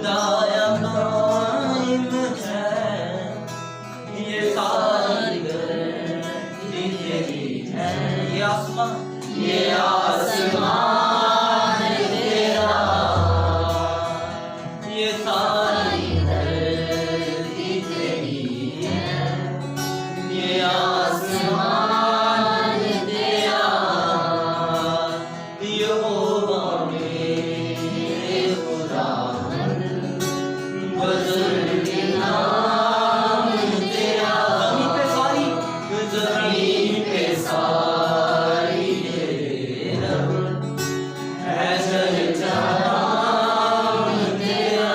खुदाया कायम है, ये सारी धरती तेरी है। ये आसमान तेरा, ये सारी धरती तेरी है, ये आसमान तेरा। यहोवा मेरे खुदावंद, बुजुर्ग नाम तेरा। ज़मीन पे सारी तेरा है, चर्चा नाम तेरा।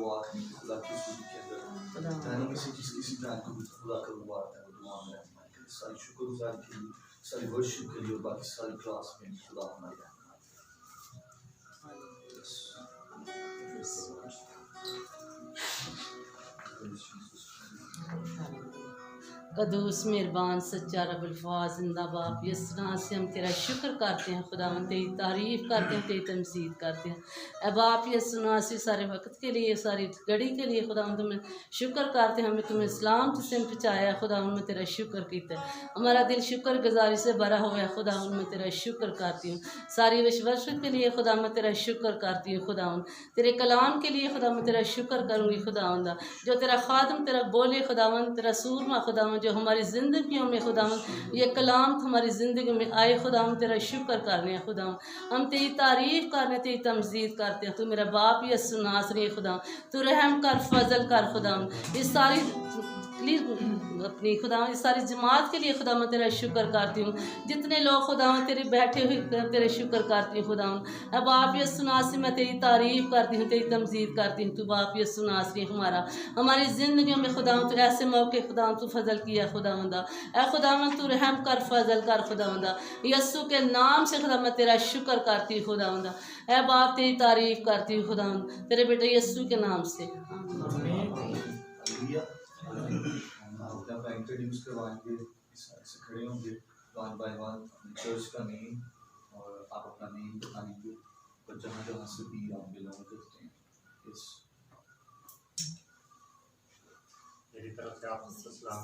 दुआ करनी कि खुदा की सूरत के अंदर यानी किसी चीज़ किसी जान को खुदा का मुबारक है वो दुआ में रहना है सारी शुक्रगुजारी के लिए सारी वर्शिप के लिए और बाकी सारी क्लास में खुदा हमारी कदूस मेहरबान सच्चा रब अल्फाज जिंदाबाद यसना से हम तेरा शुक्र करते हैं खुदा, हम तेरी तारीफ़ करते हैं, तेरी तमजीद करते हैं। अब आप यसना से सारे वक्त के लिए, सारी घड़ी के लिए खुदा हम तुम्हें शुक्र करते हैं। हमें तुम्हें इस्लाम से पहुँचाया खुदा, उनमें तेरा शुक्र किया। हमारा दिल शुक्र गुजारी से भरा हुआ है खुदा, उनमें तेरा शुक्र करती हूँ। सारी विश्वास के लिए खुदा मैं तेरा शुक्र करती हूँ खुदा, तेरे कलाम के लिए खुदा मैं तेरा शुक्र करूँगी खुदा, जो तेरा खादम तेरा बोले खुदावन, तेरा सूरमा खुदावन जो हमारी ज़िंदगियों में खुदावन ये कलाम हमारी ज़िंदगी में आए खुदा, हम तेरा शुक्र करने हैं खुदा, हम तेरी तारीफ़ करने, तेरी तमजीद करते हैं। तू मेरा बाप या सुनासरी खुदा, तू रहम कर, फजल कर खुदा, इस सारी अपनी खुदा इस सारी जमात के लिए खुदा मैं तेरा शुक्र करती हूँ। जितने लोग खुदा तेरे बैठे हुए तेरे शुक्र करती हूँ खुदा। अब बाप ये सुनासी मैं तेरी तारीफ़ करती हूँ, तेरी तमजीद करती हूँ। तू बाप ये सुनासी हमारी ज़िंदगियों में खुदा तो ऐसे मौके खुदा तू फजल किया खुदावंदा, ए खुदावन तू रहम कर, फजल कर खुदावंदा। यस्सु के नाम से खुदा मैं तेरा शुक्र करती हूँ खुदावंदा। ए बाप तेरी तारीफ़ करती हूँ खुदा, तेरे बेटे यस्सु के नाम से। अपना इंट्रोड्यूस करवाएंगे, से खड़े होंगे वन बाय वन चर्च का नेम और आप अपना नेम बताएंगे और जहाँ जहाँ से भी आप बिलोंग करते हैं। मेरी तरफ से आपको सलाम।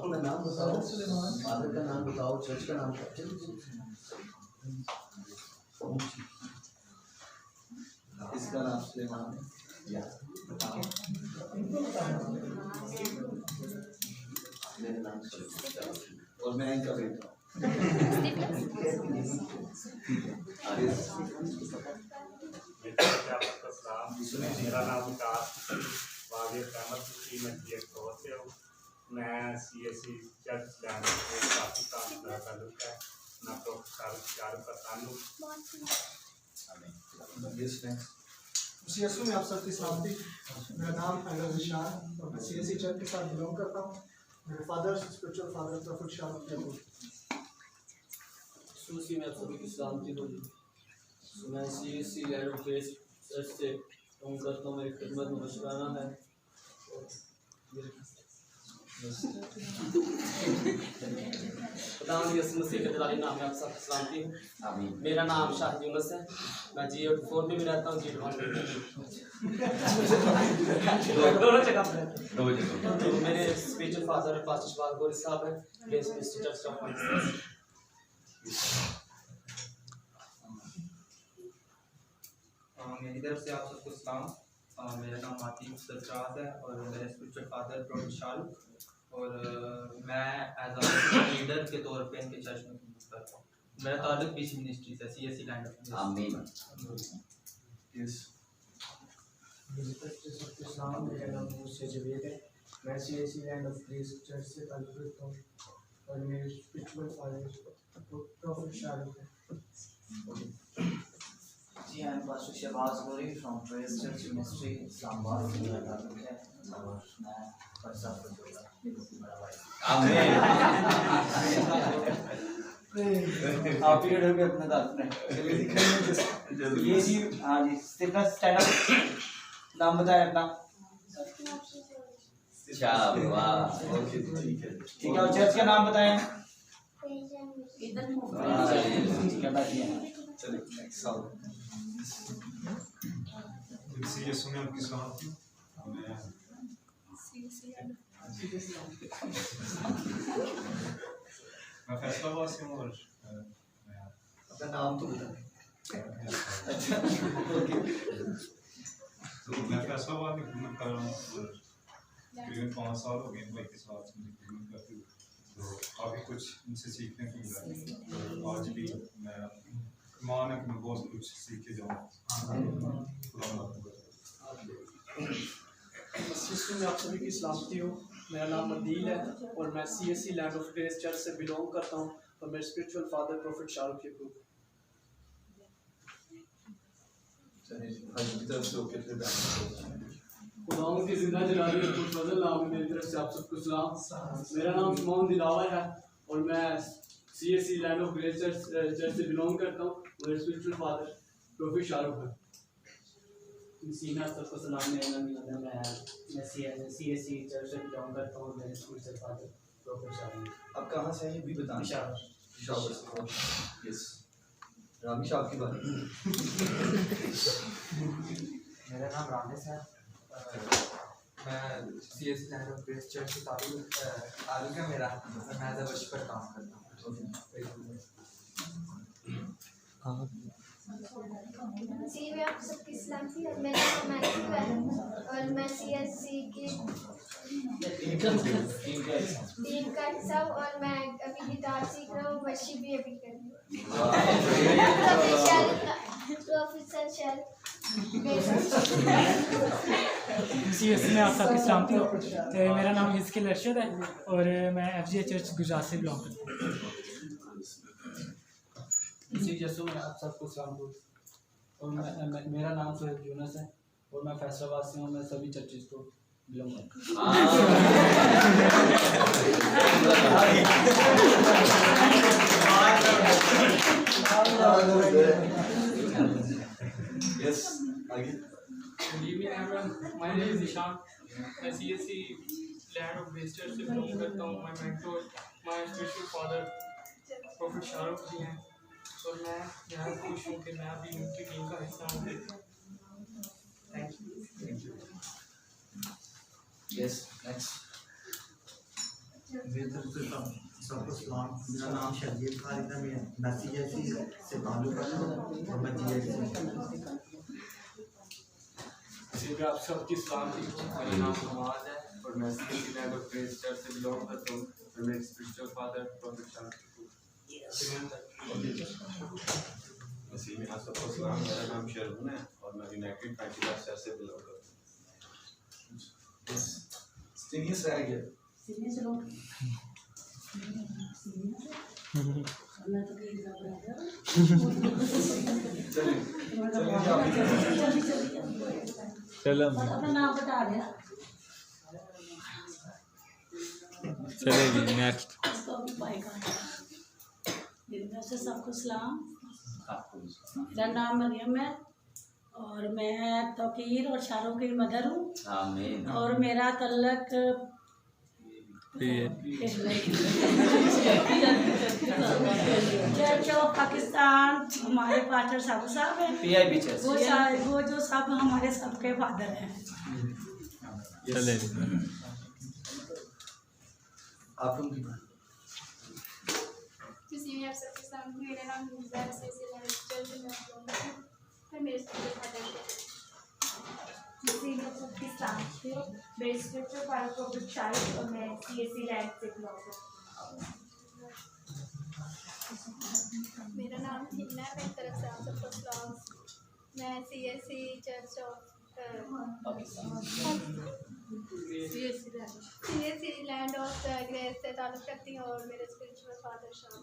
अपना नाम बताओ, फादर का नाम बताओ, चर्च का नाम इसका नाम सुलेमान है। मेरा नाम और मैं इनका बेटा मेरा नाम विकास वागिर अहमद मैं GS4 से हूँ। मैं CSE चर्च लैंड पाकिस्तान का ताल्लुक है, ना प्रोफेसर का ताल्लुक। CSU में आप सबकी सलामती। मेरा नाम अहमद निशान और मैं CSE चर्च के साथ बिलोंग करता हूँ। मेरे father spiritual father prophet Shah Susi में आप सभी की सलामती हो। मैं CSE land of grace church से बिलोंग करता हूँ। मेरी खिदमत में मुशराना है खुदावंद यीशु मसीह के जलाली नाम में आप सबकी सलामती हूँ। मेरा नाम शाहिद यूनुस है। मैं G4 में भी रहता हूँ, G1 में दोनों जगह पर। तो मेरे स्पिरिचुअल फादर पास्टर इकबाल गोरी साहब हैं, grace ministry church of points. मेरी तरफ से आप सबको सलाम। मेरा नाम आतिफ सरफराज है और मेरे स्पिरिचुअल फादर प्रोफेट शाह और मैं एज अ लीडर के तौर पे इनके चर्च में खिदमत करता हूँ। मेरा ताल्लुक बीच मिनिस्ट्री से CSE लैंड ऑफ ग्रेस। आमीन। मेरी तरफ से सबके सलाम। मेरा नाम मुझसे जवेद है। मैं CSE land of grace church से ताल्लुक रखता हूँ और मेरे स्पिरिचुअल फादर प्रॉफेट शाह हैं। जी आई एम पास्टर शहबाज गोरी from trace church ministry Islamabad से मेरा ताल्लुक है और मैं परसा फजूला बड़ा भाई। आमीन। आप ही डर के अपने दांत में ये जी। हाँ जी, सिर्फ स्टैंड अप। नाम बताएं अपना। शाबाश, ओके ठीक है। ठीक है, और चर्च का नाम बताएं। चलिए नेक्स्ट सवाल। CSU में आपकी सलामती। मैं फैसलाबाद से हूँ और अपना नाम तो बताएं। अच्छा ओके। तो मैं फैसलाबाद में खिदमत कर रहा हूँ और तकरीबन 5 साल हो गए भाई के साथ मुझे खिदमत करते हुए, तो काफ़ी कुछ उनसे सीखने को मिला है। तो आज भी मैं मान है कि मैं बहुत कुछ सीख के जाऊँ। CSU में आप सभी की सलामती हो। मेरा नाम अदील है और मैं CSE land of grace church से बिलोंग करता हूँ और मेरे स्पिरिचुअल फादर प्रॉफेट शाह के ग्रुप। चलिए जी, भाई की तरफ से ओके फिर बैठ खुदावंद की जिंदा जलाली और खुशफजल नाम में मेरी तरफ से आप सबको सलाम। मेरा नाम सुमन दिलावर है और मैं CSC land of grace church से बिलोंग करता हूँ। मेरे स्पिरिचुअल फादर प्रोफेट शाहरुख है। सीना सबको सलाम। मेरा नाम मिलाद है। मैं CSC चर्च से बिलोंग करता हूँ। मेरे स्पिरिचुअल फादर प्रोफेट शाहरुख। आप कहाँ से हैं ये भी बताएं। पेशावर। पेशावर से। यस, रामी साहब की बात। मेरा नाम रामेश है। मैं CSC land of grace church से ताल्लुक है मेरा। मैं एज अ वर्शिपर काम करता हूँ। जी मैं आप सबकी सलाम थी। मेरा नाम मैथ्यू है और मैं CSC की टीम का हिस्सा हूँ और मैं अभी गिटार सीख रहा हूँ। वर्शिप भी अभी कर रही हूँ। प्रोफेसर शैल CSC में आप सबकी सलामती हो। मेरा नाम हिस्किल अरशद है और मैं FGA चर्च गुजरात से बिलोंग करता हूँ। इसी जैसे मैं आप सबको सलाम दूँ और मेरा नाम सोहेब यूनुस है और मैं फैसलाबाद से हूँ। मैं सभी चर्चेस को बिलोंग करता हूँ। यस, आगे। Good evening everyone. My name is Ishan. मैं CSC land of grace church से बिलोंग करता हूँ। My mentor, my spiritual father prophet Shahrukh ji हैं और मैं यहाँ खुश हूँ कि मैं अभी उनकी टीम का हिस्सा हूँ। Thank you. Yes, next. मेरी तरफ से सबको सलाम। मेरा नाम शर्जील खालिद है। मैं CSC से ताल्लुक रखता हूँ और मैं GSC। इसी पे आप सबकी सलाम थी। मेरा नाम नवाज है और मैं CSC land of grace church से बिलोंग करता हूँ और मेरे स्पिरिचुअल फादर प्रोफेट शाहरुख। मसीह में आप सबको सलाम। मेरा नाम शरून है और मैं यूनाइटेड पेंटिकॉस्ट चर्च से बिलोंग करता हूँ। सीनियस रह गया। चलो अपना नाम बता दिया। चलेगी नेक्स्ट। मेरी तरफ से सबको सलाम। मेरा नाम मरियम है और मैं तौकीर और शाहरुख की मदर हूँ और मेरा तल्लक चर्च ऑफ पाकिस्तान हमारे पास्टर साहब हैं। वो जो सब हमारे सबके फादर हैं। चलेगी। आप उनकी बात। किसी में आप सबके सामने मेरा नाम मुर्जा है। CSC लैंड ऑफ चर्च में बिलोंग करता हूँ। मैं मेरे स्पिरिचुअल फादर किसी में आप सबकी सलाम थी। मेरे स्पिरिचुअल फादर प्रोफेट शाहरुख और मैं CSC लैंड से बिलोंग करता हूँ। मेरा नाम हिना है। मेरी तरफ से आप सबको सलाम। मैं CSC church of CSC land of grace से ताल्लुक़ रखती हूँ और मेरे स्पिरिचुअल फादर शाम।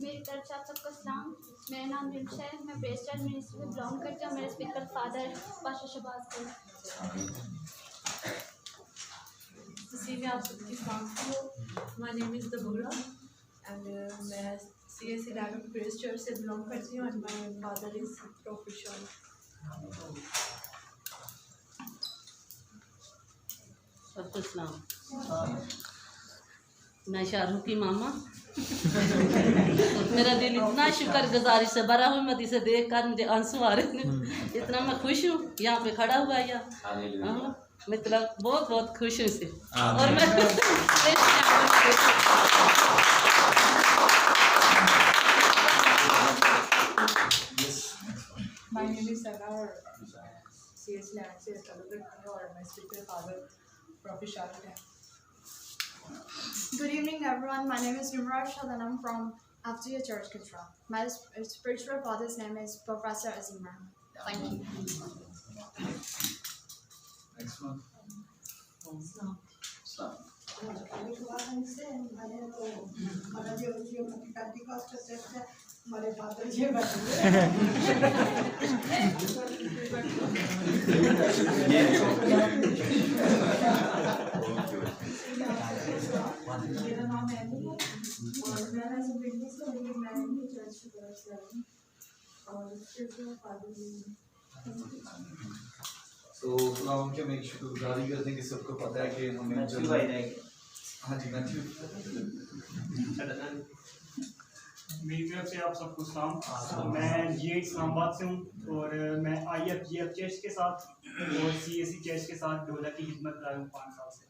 मेरी तरफ से आप सबको सलाम। मेरा नाम रिमशा है। मैं प्रेस चर्च मिनिस्ट्री में बिलोंग करती हूँ। मेरे स्पिरिचुअल फादर पास्टर शहबाज को। किसी में आप सबकी सलाम हो। My name is Deborah and मैं CSC land of grace church से बिलोंग करती हूँ and my father is prophet Shahrukh. सबको सलाम। मैं शाहरुख की मामा। मेरा दिल इतना शुक्रगुजारी से भरा हुआ, मत इसे देख कर मुझे आंसू आ रहे हैं। इतना मैं खुश हूँ यहाँ पे खड़ा हुआ या मतलब बहुत बहुत खुश हूँ इसे। और मैं माय नेम इज़ सना और CSC लैंड से ताल्लुक़ रखती हूँ और मैं स्पिरिचुअल फादर प्रोफेट शाहरुख है। Good evening, everyone. My name is Nimrod Shah and I'm from FGA Church Katra. My spiritual father's name is Professor Azimran. Thank you. Next one. हमारे father जी बैठे मेरा नाम एमी है और मैं ऐसे बिजनेस को लेकर मैं भी चर्च की तरफ से आई हूँ और स्पिरिचुअल फादर जी। तो खुदावन के मैं शुक्रगुजारी करते हैं कि सबको पता है कि हमें जब हाँ जी मैथ्यू मेरी तरफ से आप सबको सलाम। मैं G8 इस्लामाबाद से हूँ और मैं IFGF चर्च के साथ और CSC चर्च के साथ ढोलक की खिदमत कर रहा हूँ 5 साल से।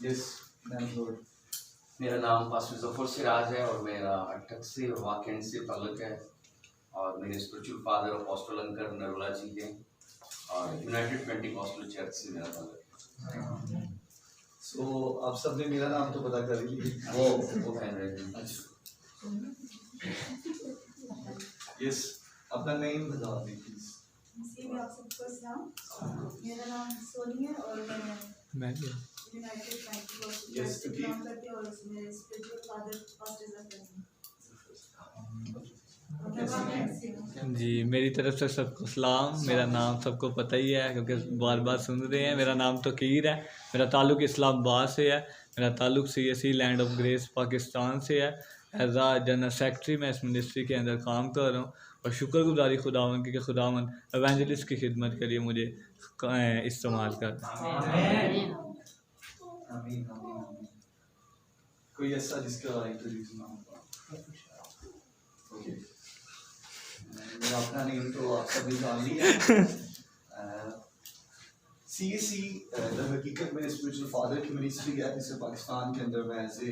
Yes ma'am Lord. मेरा नाम पास्टर जफर सिराज है और मेरा अटक से वाकई से ताल्लुक है और मेरे स्पिरिचुअल फादर अपोस्टल अंकर नरोला जी हैं और यूनाइटेड पेंटिकॉस्टल चर्च से मेरा ताल्लुक है। सो आप सबने मेरा नाम तो पता कर लिया। वो कह रहे हैं। अच्छा यस अपना नेम बता दें प्लीज। में आप सबको सलाम। मेरा नाम सोनी है और मैं यूनाइटेड पेंटिकॉस्टल चर्च से बिलोंग करती हूँ और उसमें स्पिरिचुअल फादर पास्टर जफर हैं। जी मेरी तरफ से सबको सलाम। मेरा नाम सबको पता ही है क्योंकि बार बार सुन रहे हैं। मेरा नाम तो कीर है। मेरा ताल्लुक़ इस्लामाबाद से है। मेरा ताल्लुक़ CSC land of grace Pakistan से है। एज आ जनरल सेक्रेटरी मैं इस मिनिस्ट्री के अंदर काम कर रहा हूँ और शुक्रगुजारी खुदावन की कि खुदावन एवेंजलिस्ट की खिदमत के लिए मुझे इस्तेमाल कर। कोई ऐसा जिसका इंट्रोड्यूस ना हो? ओके मेरा अपना नेम तो आप सभी जान लिया। CSC हकीकत में स्पिरिचुअल फादर की मिनिस्ट्री है जिसे पाकिस्तान के अंदर मैं ऐसे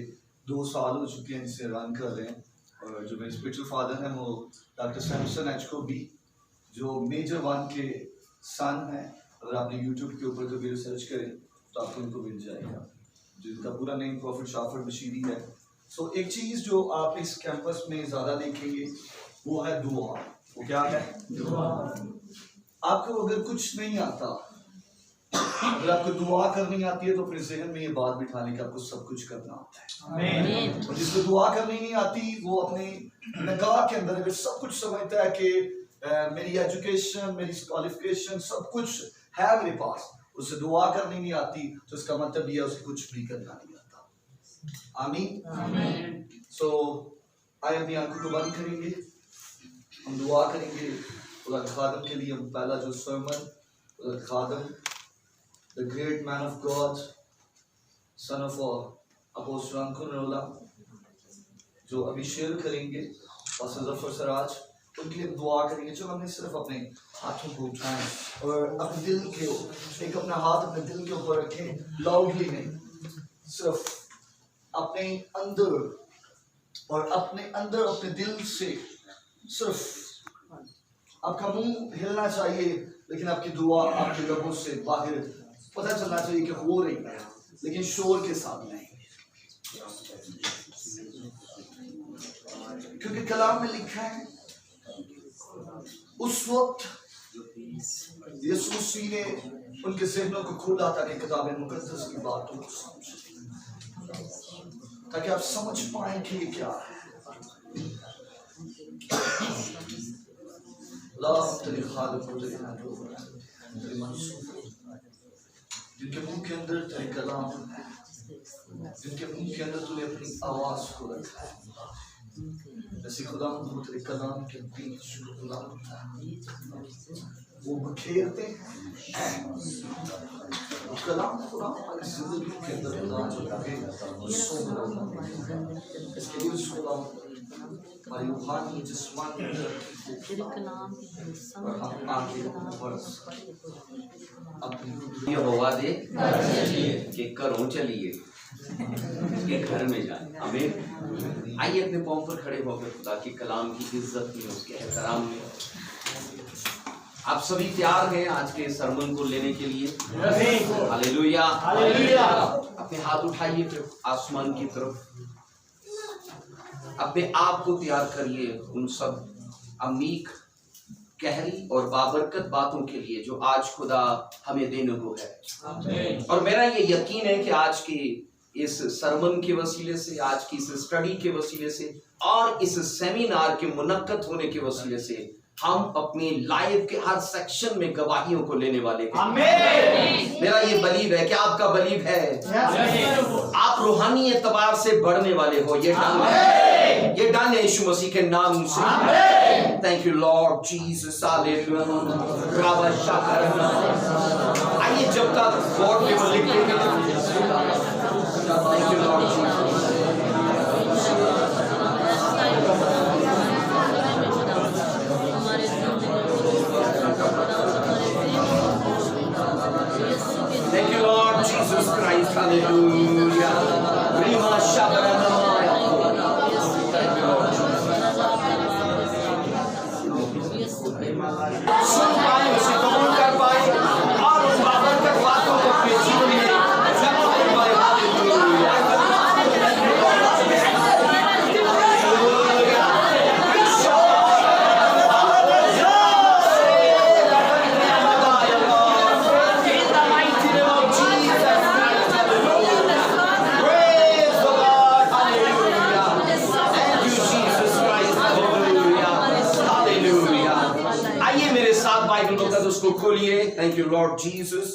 2 साल हो चुके हैं जिसे रन कर रहे हैं। और जो मेरे स्पिरिचुअल फादर हैं वो डॉक्टर सैमसन एचकोबी जो मेजर 1 के सन हैं। अगर आपने यूट्यूब के ऊपर कभी रिसर्च करें तो आपको उनको मिल जाएगा, जिनका पूरा नेम प्रॉफिट शाफर बशीरी है। सो एक चीज़ जो आप इस कैंपस में ज़्यादा देखेंगे वो है दुआ। वो क्या है? दुआ। आपको अगर कुछ नहीं आता, अगर आपको दुआ करनी आती है तो अपने जहन में ये बात बिठाने का आपको सब कुछ करना आता है। और जिसको दुआ करनी नहीं आती वो अपने निगाह के अंदर अगर सब कुछ समझता है कि मेरी एजुकेशन मेरी क्वालिफिकेशन सब कुछ है मेरे पास, उसे दुआ करनी नहीं आती तो इसका मतलब ये है उसे कुछ भी करना नहीं आता। आमीन। सो आइए अपनी आंखों को बंद करेंगे, हम दुआ करेंगे। खुदा खादम के लिए हम पहला जो सर्मन खुदा खादम the great man of God son of apostle Ankur Narola जो अभी शेयर करेंगे पास्टर जफर सिराज, उनके लिए दुआ करेंगे। जो हमने सिर्फ अपने हाथों को उठाएं और अपने दिल के एक अपना हाथ अपने दिल के ऊपर रखें, लाउडली नहीं, सिर्फ अपने अंदर और अपने अंदर अपने दिल से सिर्फ आपका मुंह हिलना चाहिए लेकिन आपकी दुआ आपके लबों से बाहर पता चलना चाहिए कि हो रही है लेकिन शोर के साथ नहीं। क्योंकि कलाम में लिखा है उस वक्त यीशु मसीह ने उनके ज़हनों को खोला ताकि किताब मुकद्दस की बातों को समझें, ताकि आप समझ पाएं कि ये क्या है। जिनके मुंह के अंदर तेरे कलाम है, जिनके मुंह के अंदर तूने अपनी आवाज को रखा है, जैसे खुदा तेरे कलाम के बीच वो बखेरते हैं कलाम खुदा हमारी जिंदगी के अंदर खुदा जो लगे इसके लिए उसको हमारी रूहानी जिस्मानी और हम आगे ऊपर ये होवा दे कि करो चलिए उसके घर में जाए। हमें आइए अपने पाँव पर खड़े होकर खुदा की कलाम की इज्जत में उसके एहतराम में आप सभी तैयार हैं आज के सरमन को लेने के लिए? हालेलुया। अपने हाथ उठाइए फिर आसमान की तरफ, अपने आप को तैयार करिए उन सब अमीक गहरी और बाबरकत बातों के लिए जो आज खुदा हमें देने को है। और मेरा ये यकीन है कि आज की इस सरमन के वसीले से, आज की इस स्टडी के वसीले से और इस सेमिनार के मुनक्कद होने के वसीले से हम अपनी लाइफ के हर सेक्शन में गवाहियों को लेने वाले हैं। मेरा ये बलीव है कि आपका बलीव है आप रूहानी एतबार से बढ़ने वाले हो। ये डन है यीशु मसीह के नाम से। Thank you Lord Jesus. आइए जब तक बोर्ड पे वो लिखेंगे, thank you Lord Jesus. Thank you, Lord Jesus Christ. Hallelujah. Rima Shabaranamaya. Thank you, Lord Jesus. सुन पाए, उसे कबूल कर पाए और उन बाबरकत बातों को अपने जीवन में जमा कर पाए। हालेलुया। उसको खोलिए। Thank you Lord Jesus.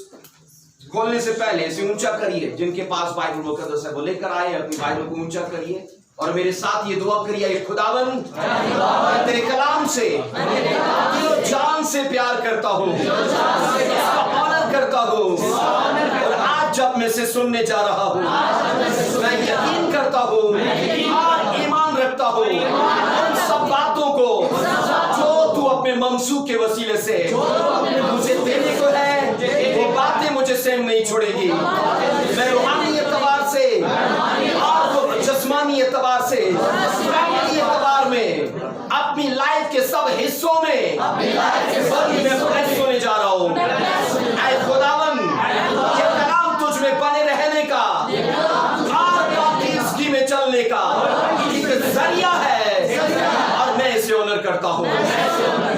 खोलने से पहले इसे ऊंचा करिए। जिनके पास बाइबल मुकद्दस है वो लेकर आए, अपनी बाइबल को ऊंचा करिए और मेरे साथ ये दुआ करिए, खुदावन मैं तेरे कलाम से दिलो जान से प्यार करता हूँ, ऑनर करता हूँ और आज जब मैं से सुनने जा रहा हूँ मैं यकीन करता हूँ और ईमान रखता हूँ उन सब बातों को जो तू अपने ममसूक के वसीले से मुझे देने को है, वो बातें मुझे सेम नहीं छोड़ेगी। मैं रूहानी एतबार से और जिस्मानी एतबार से एतबार में अपनी लाइफ के सब हिस्सों में मैं ब्लेस्ड होने जा रहा हूँ। ऐ खुदावन ये कलाम तुझ में बने रहने का और पाकीज़गी में चलने का एक जरिया है और मैं इसे ऑनर करता हूँ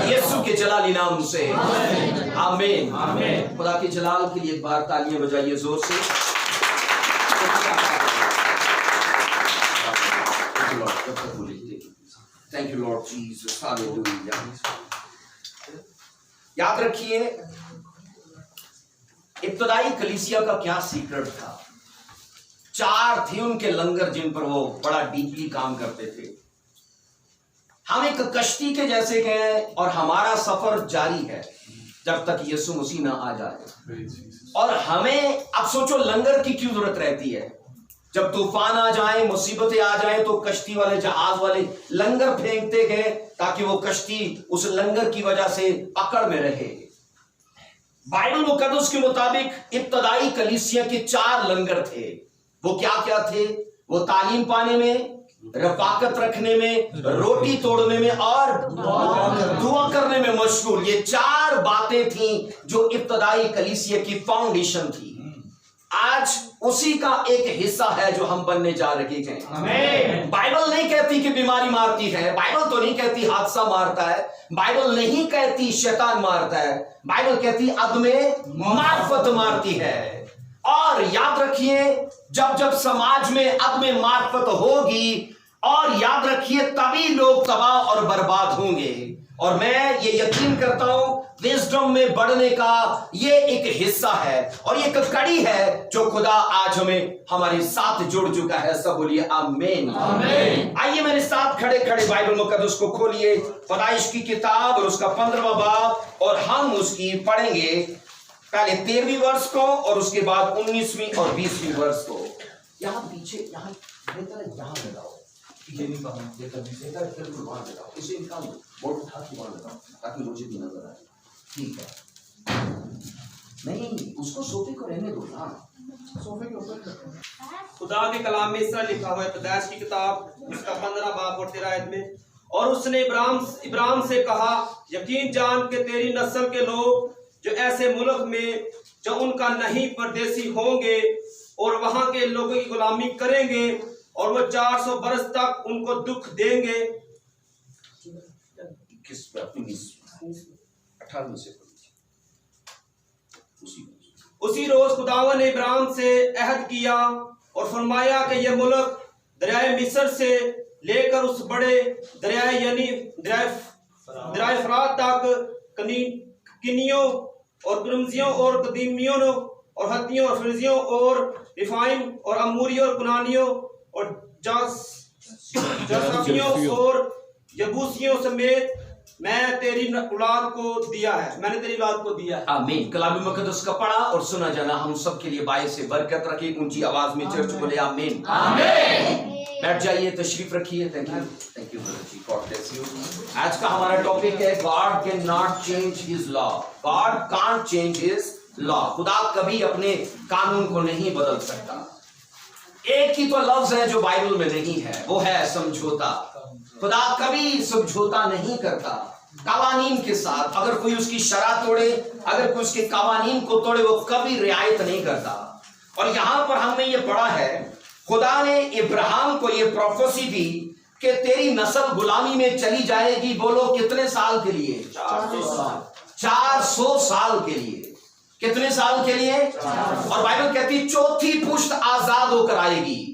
यीशु के जलाली नाम से। आमीन। खुदा के जलाल के लिए एक बार तालियां बजाइए जोर से। Thank you Lord Jesus. Hallelujah. याद रखिए इब्तदाई कलीसिया का क्या सीक्रेट था। 4 थे उनके लंगर जिन पर वो बड़ा डीपली काम करते थे। हम एक कश्ती के जैसे हैं और हमारा सफर जारी है जब तक यीशु मसीह ना आ जाए। और हमें अब सोचो लंगर की क्यों जरूरत रहती है। जब तूफान आ जाए, मुसीबतें आ जाए तो कश्ती वाले, जहाज वाले लंगर फेंकते गए ताकि वो कश्ती उस लंगर की वजह से पकड़ में रहे। बाइबल मुकद्दस के मुताबिक इब्तदाई कलीसिया के 4 लंगर थे। वो क्या क्या थे? वो तालीम पाने में, रफाकत रखने में, रोटी तोड़ने में और दुआ करने में मशगूल। ये 4 बातें थी जो इब्तदाई कलीसिया की फाउंडेशन थी। आज उसी का एक हिस्सा है जो हम बनने जा रहे हैं। बाइबल नहीं कहती कि बीमारी मारती है, बाइबल तो नहीं कहती हादसा मारता है, बाइबल नहीं कहती शैतान मारता है, बाइबल कहती अदमे मार्फत मारती है। और याद रखिए जब जब समाज में अदमे मार्फत होगी, और याद रखिए तभी लोग तबाह और बर्बाद होंगे। और मैं ये यकीन करता हूं विजडम में बढ़ने का ये एक हिस्सा है और ये एक कड़ी है जो खुदा आज हमें हमारे साथ जुड़ चुका है। सब बोलिए आमीन। आइए मेरे साथ खड़े खड़े बाइबल मुकद्दस को खोलिए, पैदाइश की किताब और उसका 15वां बाब, और हम उसकी पढ़ेंगे पहले 13वीं वर्ष को और उसके बाद 19वीं और 20वीं वर्ष को। यहाँ पीछे यहाँ लगाओ, ये नहीं लगाओ, इसे निकाल दो, बोर्ड उठा के वहां लगाओ ताकि मुझे भी नजर आए। ठीक है, नहीं उसको सोफे को रहने दो ना, सोफे के ऊपर। खुदा के कलाम में इस तरह लिखा हुआ है, पैदाइश की किताब उसका 15 बाब और 13 आयत में, और उसने इब्राहिम से कहा, यकीन जान के तेरी नस्ल के लोग जो ऐसे मुल्क में जो उनका नहीं परदेसी होंगे और वहां के लोगों की गुलामी करेंगे और वो 400 बरस तक उनको दुख देंगे। 18 से उसी रोज खुदावन ने इब्राहिम से अहद किया और फरमाया कि ये मुल्क दरियाए मिस्र से लेकर उस बड़े दरियाए यानी दरियाए फरात तक किनियों और गुरमजियों और कदीमियों और हत्तियों और फिरजियों और रिफाइम और अमूरियों और कुनानियों और जासाफियों और यबूसियों समेत मैंने तेरी औलाद को दिया है। आमीन। कलाम मुकद्दस का पढ़ा और सुना जाना हम सब के लिए बायस से बरकत रखे। ऊंची आवाज में चर्च बोले आमीन। बैठ जाइए, तशरीफ रखिए। Thank you brother ji, God bless you. आज का हमारा टॉपिक है God can not change his law. God can't change his law. खुदा कभी अपने कानून को नहीं बदल सकता। एक ही तो लफ्ज है जो बाइबल में नहीं है, वो है समझौता। खुदा कभी समझौता नहीं करता कवानीन के साथ। अगर कोई उसकी शरत तोड़े, अगर कोई उसके कवानीन को तोड़े, वो कभी रियायत नहीं करता। और यहां पर हमने ये पढ़ा है, खुदा ने इब्राहिम को ये प्रोफेसी दी कि तेरी नस्ल गुलामी में चली जाएगी। बोलो कितने साल के लिए? 400 साल के लिए। कितने साल के लिए? और बाइबल कहती चौथी पुश्त आजाद होकर आएगी।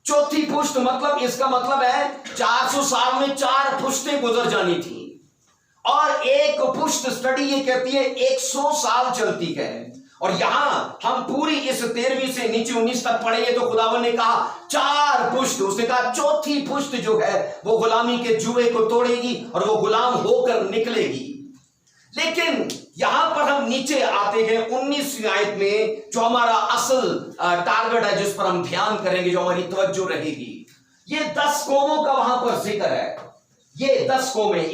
चौथी पुश्त मतलब, इसका मतलब है 400 साल में 4 पुश्तें गुजर जानी थी। और एक पुश्त स्टडी ये कहती है 100 साल चलती है। और यहां हम पूरी इस 13वीं से नीचे 19 तक पढ़ेंगे तो खुदावन ने कहा 4 पुश्त। उसने कहा चौथी पुश्त जो है वो गुलामी के जुए को तोड़ेगी और वो गुलाम होकर निकलेगी। लेकिन यहां पर हम नीचे आते हैं 19वीं आयत में, जो हमारा असल टारगेट है, जिस पर हम ध्यान करेंगे, जो हमारी तवज्जो रहेगी। ये 10 कौमों का वहां पर जिक्र है। ये 10 कौमें,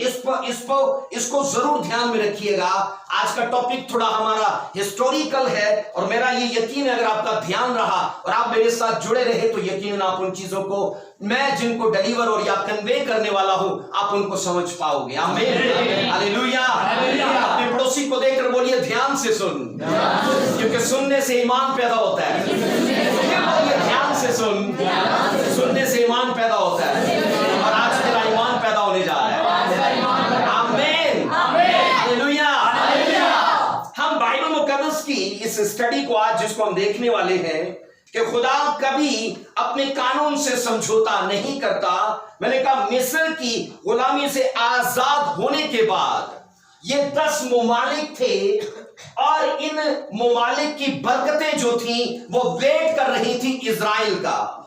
इसको जरूर ध्यान में रखिएगा। आज का टॉपिक थोड़ा हमारा हिस्टोरिकल है और मेरा ये यकीन है अगर आपका ध्यान रहा और आप मेरे साथ जुड़े रहे तो यकीनन आप उन चीजों को, मैं जिनको डिलीवर और या कन्वे करने वाला हूं, आप उनको समझ पाओगे। आमीन, हालेलुया। अपने पड़ोसी को देखकर बोलिए ध्यान से सुन, क्योंकि सुनने से ईमान पैदा होता है। ध्यान से सुन, सुनने से ईमान पैदा होता है। और आज तेरा ईमान पैदा होने जा रहा है। आमीन, हालेलुया। हम बाइबल मुकद्दस की इस स्टडी को आज जिसको हम देखने वाले हैं कि खुदा कभी अपने कानून से समझौता नहीं करता। मैंने कहा मिस्र की गुलामी से आजाद होने के बाद ये 10 मुमालिक थे और इन मुमालिक की बरकतें जो थी वो वेट कर रही थी इजराइल का।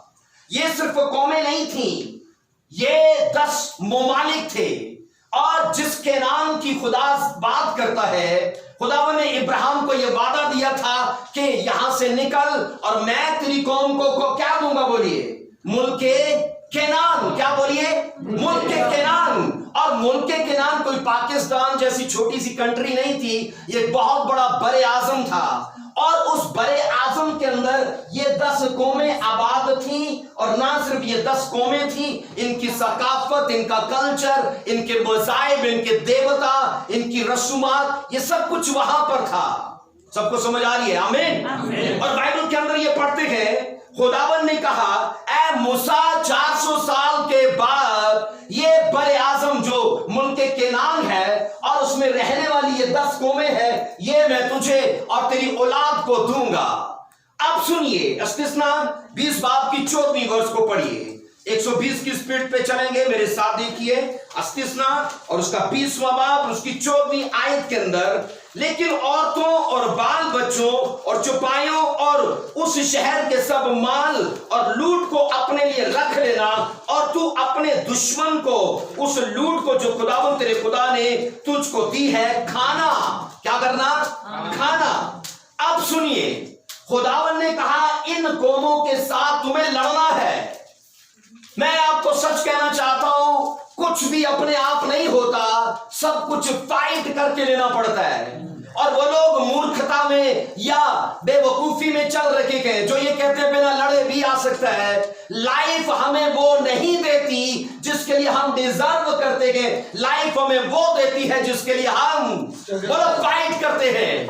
ये सिर्फ कौमें नहीं थी, ये 10 मुमालिक थे। और जिसके नाम की खुदा बात करता है, खुदावन ने इब्राहिम को यह वादा दिया था कि यहां से निकल और मैं तेरी कौम को क्या दूंगा? बोलिए मुल्के केनान। क्या बोलिए? मुल्के केनान। और मुल्के केनान कोई पाकिस्तान जैसी छोटी सी कंट्री नहीं थी, ये बहुत बड़ा बड़े आजम था। और उस बड़े आजम के अंदर ये 10 कौमें आबाद थी। और ना सिर्फ ये 10 कौमें थी, इनकी सकाफत, इनका कल्चर, इनके मज़ाहिब, इनके देवता, इनकी रसूमात, ये सब कुछ वहां पर था। सबको समझ आ रही है? आमीन। और बाइबल के अंदर ये पढ़ते हैं, खुदावन ने कहा ऐ मूसा 400 साल के बाद ये बड़े आजम जो मुल्के केनान है और उसमें रहने वाली ये 10 कौमें हैं, ये मैं तुझे और तेरी औलाद को दूंगा। अब सुनिए, इस्तिस्ना 20 बाब की 14वीं वर्ष को पढ़िए। 120 की स्पीड पे चलेंगे, मेरे साथ देखिए। इस्तिस्ना और उसका 20वां बाब, उसकी 14वीं आयत के अंदर, लेकिन औरतों और बाल बच्चों और चौपाइयों और उस शहर के सब माल और लूट को अपने लिए रख लेना, और तू अपने दुश्मन को उस लूट को जो खुदावन तेरे खुदा ने तुझको दी है खाना। क्या करना? खाना। अब सुनिए, खुदावन ने कहा इन कौमों के साथ तुम्हें लड़ना है। मैं आपको सच कहना चाहता हूं, कुछ भी अपने आप नहीं होता, सब कुछ फाइट करके लेना पड़ता है। और वो लोग मूर्खता में या बेवकूफी में चल रखे हैं जो ये कहते हैं बिना लड़े भी आ सकता है। लाइफ हमें वो नहीं देती जिसके लिए हम डिजर्व करते हैं, लाइफ हमें वो देती है जिसके लिए हम बोलो फाइट करते हैं।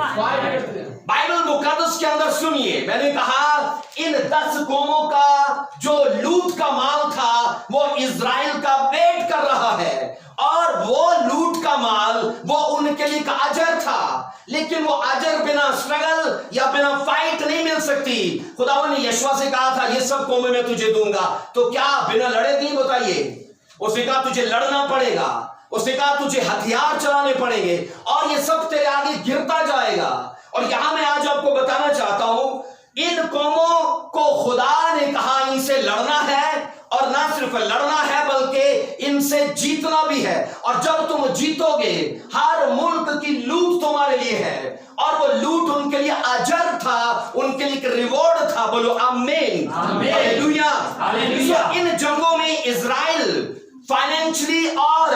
बाइबल मुकद्दस के अंदर सुनिए, मैंने कहा इन 10 कौमों का जो लूट का माल था वो इजराइल का वेट कर रहा है, और वो लूट का माल वो उनके लिए का अजर था। लेकिन वो अजर बिना स्ट्रगल या बिना फाइट नहीं मिल सकती। खुदावन ने यशवा से कहा था ये सब कौमें मैं तुझे दूंगा। तो क्या बिना लड़े नहीं? बताइए। उसने कहा तुझे लड़ना पड़ेगा, उसने कहा तुझे हथियार चलाने पड़ेंगे और ये सब तेरे आगे गिरता जाएगा। और यहां मैं आज आपको बताना चाहता हूं, इन कौमों को खुदा ने कहा इनसे लड़ना है, और ना सिर्फ लड़ना है बल्कि इनसे जीतना भी है। और जब तुम जीतोगे, हर मुल्क की लूट तुम्हारे लिए है, और वो लूट उनके लिए अजर था, उनके लिए एक रिवॉर्ड था। बोलो आमीन, हालेलुया। So, इन जंगों में इजराइल फाइनेंशियली और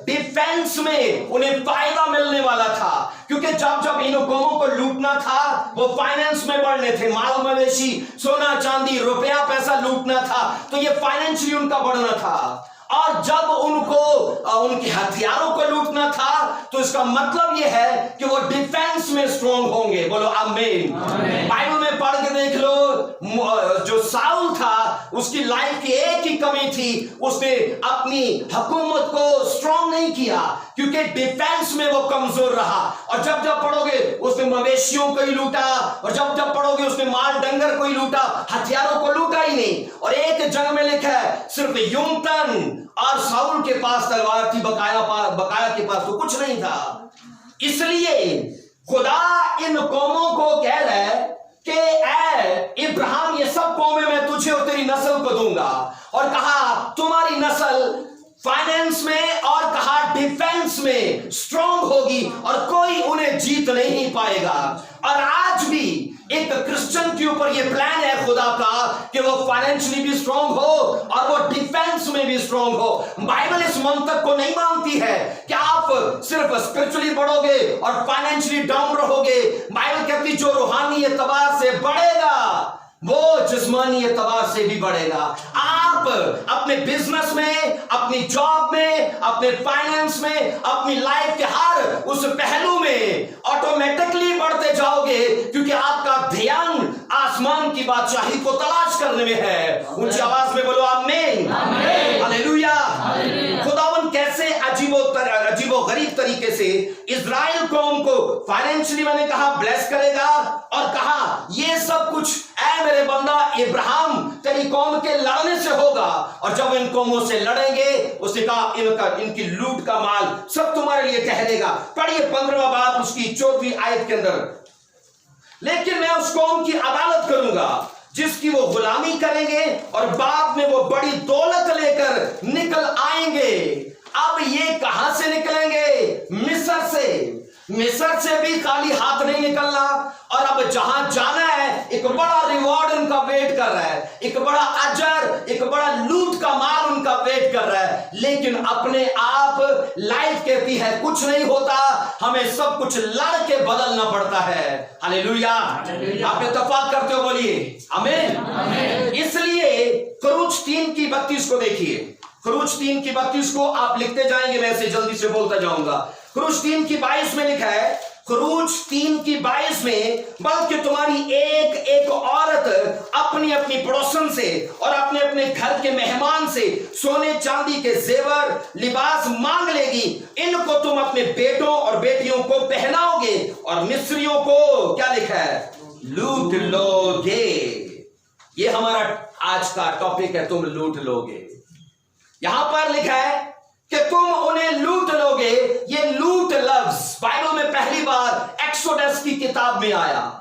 डिफेंस में उन्हें फायदा मिलने वाला था, क्योंकि जब जब इन कौमों को लूटना था वो फाइनेंस में बढ़ने थे, माल मवेशी, सोना चांदी, रुपया पैसा लूटना था, तो ये फाइनेंशियली उनका बढ़ना था। और जब उनको उनके हथियारों को लूटना था, तो इसका मतलब यह है कि वो डिफेंस में स्ट्रांग होंगे। बोलो आमीन। बाइबल में पढ़ के देख लो, जो साउल था उसकी लाइफ की एक ही कमी थी, उसने अपनी हुकूमत को स्ट्रांग नहीं किया, क्योंकि डिफेंस में वो कमजोर रहा। और जब जब पढ़ोगे उसने मवेशियों को ही लूटा, और जब जब पढ़ोगे उसने माल डंगर को ही लूटा, हथियारों को लूटा ही नहीं। और एक जंग में लिखा है सिर्फ यूनतन और साउल के पास तलवार थी, बकाया के पास तो कुछ नहीं था। इसलिए खुदा इन कौमों को कह रहा है कि ऐ इब्राहिम, ये सब कौमें मैं तुझे और तेरी नस्ल को दूंगा, और कहा तुम्हारी नस्ल फाइनेंस में और कहा डिफेंस में स्ट्रांग होगी और कोई उन्हें जीत नहीं पाएगा। और आज भी एक क्रिश्चियन के ऊपर ये प्लान है खुदा का कि वो फाइनेंशियली भी स्ट्रांग हो और वो डिफेंस में भी स्ट्रांग हो। बाइबल इस मंतक को नहीं मानती है कि आप सिर्फ स्पिरिचुअली बढ़ोगे और फाइनेंशियली डाउन रहोगे। बाइबल कहती जो रूहानी एतबार से बढ़ेगा वो जिस्मानी एतबार से भी बढ़ेगा। आप अपने बिजनेस में, अपनी जॉब में, अपने फाइनेंस में, अपनी लाइफ के हर उस पहलू में ऑटोमेटिकली बढ़ते जाओगे, क्योंकि आपका ध्यान आसमान की बादशाही को तलाश करने में है। ऊंची आवाज में बोलो आमीन, हालेलुया। खुदावन कैसे अजीबो गरीब तरीके से इजराइल कौम को फाइनेंशियली, मैंने कहा, ब्लेस करेगा, और कहा ये सब कुछ ऐ मेरे बंदा इब्राहिम तेरी कौम के लड़ने से होगा, और जब इन कौमों से लड़ेंगे, उसने कहा इनकी लूट का माल सब तुम्हारे लिए ठहरेगा। पढ़िए 15वां बाब उसकी 14वीं आयत के अंदर, लेकिन मैं उस कौम की अदालत करूंगा जिसकी वो गुलामी करेंगे और बाद में वो बड़ी दौलत लेकर निकल आएंगे। अब ये कहां से निकलेंगे? मिस्र से। मिस्र से भी खाली हाथ नहीं निकलना, और अब जहां जाना है एक बड़ा रिवॉर्ड उनका वेट कर रहा है, एक बड़ा अजर, एक बड़ा लूट का माल उनका वेट कर रहा है। लेकिन अपने आप लाइफ कहती है कुछ नहीं होता, हमें सब कुछ लड़ के बदलना पड़ता है। हालेलुया। आप इत्तेफाक करते हो? बोलिए आमीन। इसलिए खरूज 3:32 को देखिए। खरूज 3:32 को आप लिखते जाएंगे, मैं इसे जल्दी से बोलता जाऊंगा। खरूज 3:22 में लिखा है, खरूज 3:22 में, बल्कि तुम्हारी एक एक औरत अपनी अपनी पड़ोसन से और अपने अपने घर के मेहमान से सोने चांदी के जेवर लिबास मांग लेगी, इनको तुम अपने बेटों और बेटियों को पहनाओगे और मिस्रियों को, क्या लिखा है, लूट लोगे। ये हमारा आज का टॉपिक है, तुम लूट लोगे। यहां पर लिखा है कि तुम उन्हें लूट लोगे। ये लूट लफ्ज बाइबल में पहली बार एक्सोडस की किताब में आया।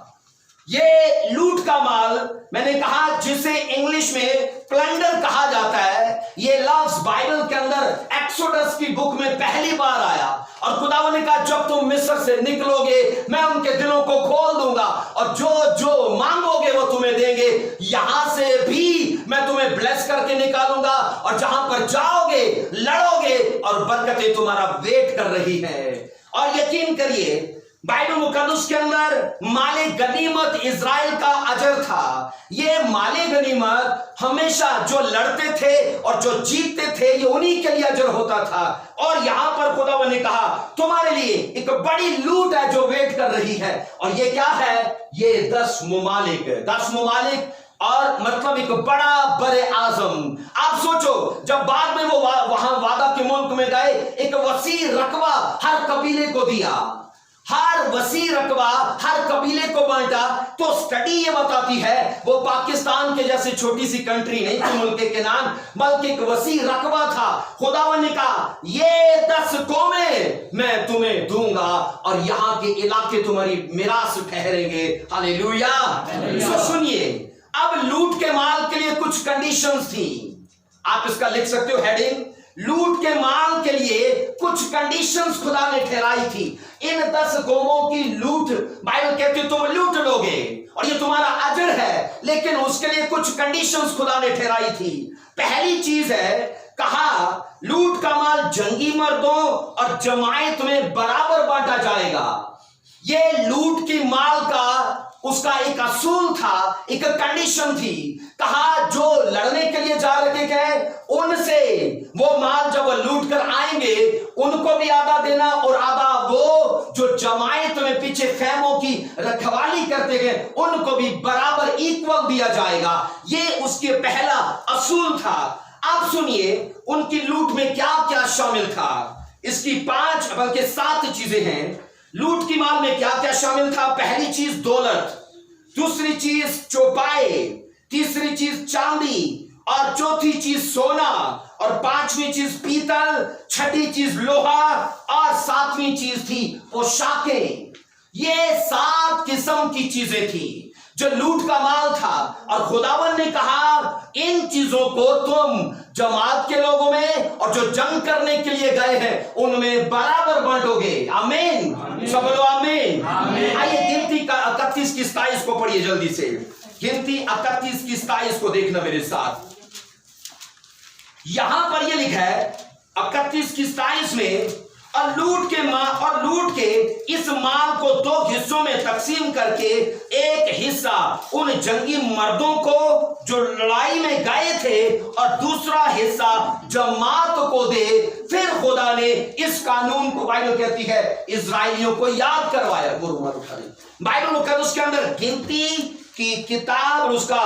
ये लूट का माल, मैंने कहा जिसे इंग्लिश में प्लंडर कहा जाता है, ये लफ्ज बाइबल के अंदर एक्सोडस की बुक में पहली बार आया। और खुदावंद ने कहा जब तुम मिस्र से निकलोगे मैं उनके दिलों को खोल दूंगा और जो जो मांगोगे वो तुम्हें देंगे। यहां से भी मैं तुम्हें ब्लेस करके निकालूंगा, और जहां पर जाओगे लड़ोगे और बरकतें तुम्हारा वेट कर रही है। और यकीन करिए बाइबल मुकद्दस के अंदर माले गनीमत इजराइल का अजर था। ये माले गनीमत हमेशा जो लड़ते थे और जो जीतते थे ये उन्हीं के लिए अजर होता था। और यहां पर खुदावंद ने कहा तुम्हारे लिए एक बड़ी लूट है जो वेट कर रही है। और ये क्या है? ये 10 मुमालिक, 10 मुमालिक, और मतलब एक बड़ा बड़े आजम। आप सोचो जब बाद में वो वहां वादा के मुल्क में गए, एक वसी रकबा हर कबीले को दिया, हर वसी रकबा हर कबीले को बांटा। तो स्टडी ये बताती है वो पाकिस्तान के जैसे छोटी सी कंट्री नहीं थी मुल्क केनान, बल्कि एक वसी रकबा था। खुदावन ने कहा ये 10 कौमें मैं तुम्हें दूंगा और यहां के इलाके तुम्हारी मिरास ठहरेंगे। हालेलुया। तो सुनिए, अब लूट के माल के लिए कुछ कंडीशंस थी। आप इसका लिख सकते हो हेडिंग, लूट के माल के लिए कुछ कंडीशंस खुदा ने ठहराई थी। इन 10 कौमों की लूट, बाइबल कहती है तुम लूट लोगे और ये तुम्हारा अजर है, लेकिन उसके लिए कुछ कंडीशंस खुदा ने ठहराई थी। पहली चीज है, कहा लूट का माल जंगी मर्दों और जमायत में बराबर बांटा जाएगा। ये लूट की माल का उसका एक असूल था, एक कंडीशन थी। कहा जो लड़ने के लिए जा रखे गए उनसे वो माल जब वो लूट कर आएंगे उनको भी आधा देना और आधा वो जो जमायत में पीछे खैमों की रखवाली करते गए उनको भी बराबर इक्वल दिया जाएगा। ये उसके पहला असूल था। आप सुनिए उनकी लूट में क्या क्या शामिल था। इसकी 5 बल्कि 7 चीजें हैं। लूट की माल में क्या क्या शामिल था। पहली चीज दौलत, दूसरी चीज चौपाए, तीसरी चीज चांदी और चौथी चीज सोना और 5वीं चीज पीतल, 6ठी चीज लोहा और 7वीं चीज थी पोशाकें। ये 7 किस्म की चीजें थी जो लूट का माल था। और खुदावन ने कहा इन चीजों को तुम जमात के लोगों में और जो जंग करने के लिए गए हैं उनमें बराबर बांटोगे। आमीन। सब बोलो आमीन। आइए गिनती का 31 की 27 को पढ़िए जल्दी से। गिनती 31 की 27 को देखना मेरे साथ। यहां पर यह लिखा है 31 की 27 में, और लूट के इस माल को 2 हिस्सों में तकसीम करके एक हिस्सा उन जंगी मर्दों को जो लड़ाई में गए थे और दूसरा हिस्सा जमात को दे। फिर खुदा ने इस कानून को, बाइबल कहती है, इजराइलियों को याद करवाया। बाइबल मुकद्दस उसके अंदर गिनती की किताब और उसका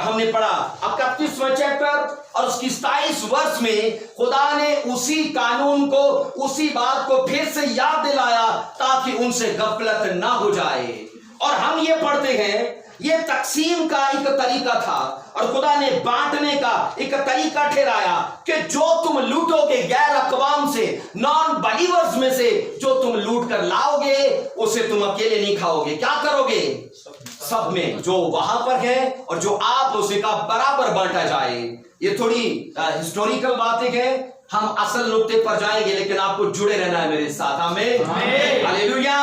हमने पढ़ा 31वां चैप्टर और उसकी 27 वर्ष में खुदा ने उसी कानून को, उसी बात को फिर से याद दिलाया ताकि उनसे गफलत ना हो जाए। और हम ये पढ़ते हैं ये तकसीम का एक तरीका था और खुदा ने बांटने का एक तरीका ठहराया कि जो तुम लूटोगे गैर अकवाम से, नॉन बलीवर्स में से जो तुम लूट कर लाओगे उसे तुम अकेले नहीं खाओगे। क्या करोगे? सब में जो वहां पर है और जो आप उसे का बराबर बांटा जाए। ये थोड़ी हिस्टोरिकल बातें हैं, हम असल नुक्ते पर जाएंगे, लेकिन आपको जुड़े रहना है मेरे साथ। आमीन। हालेलुया।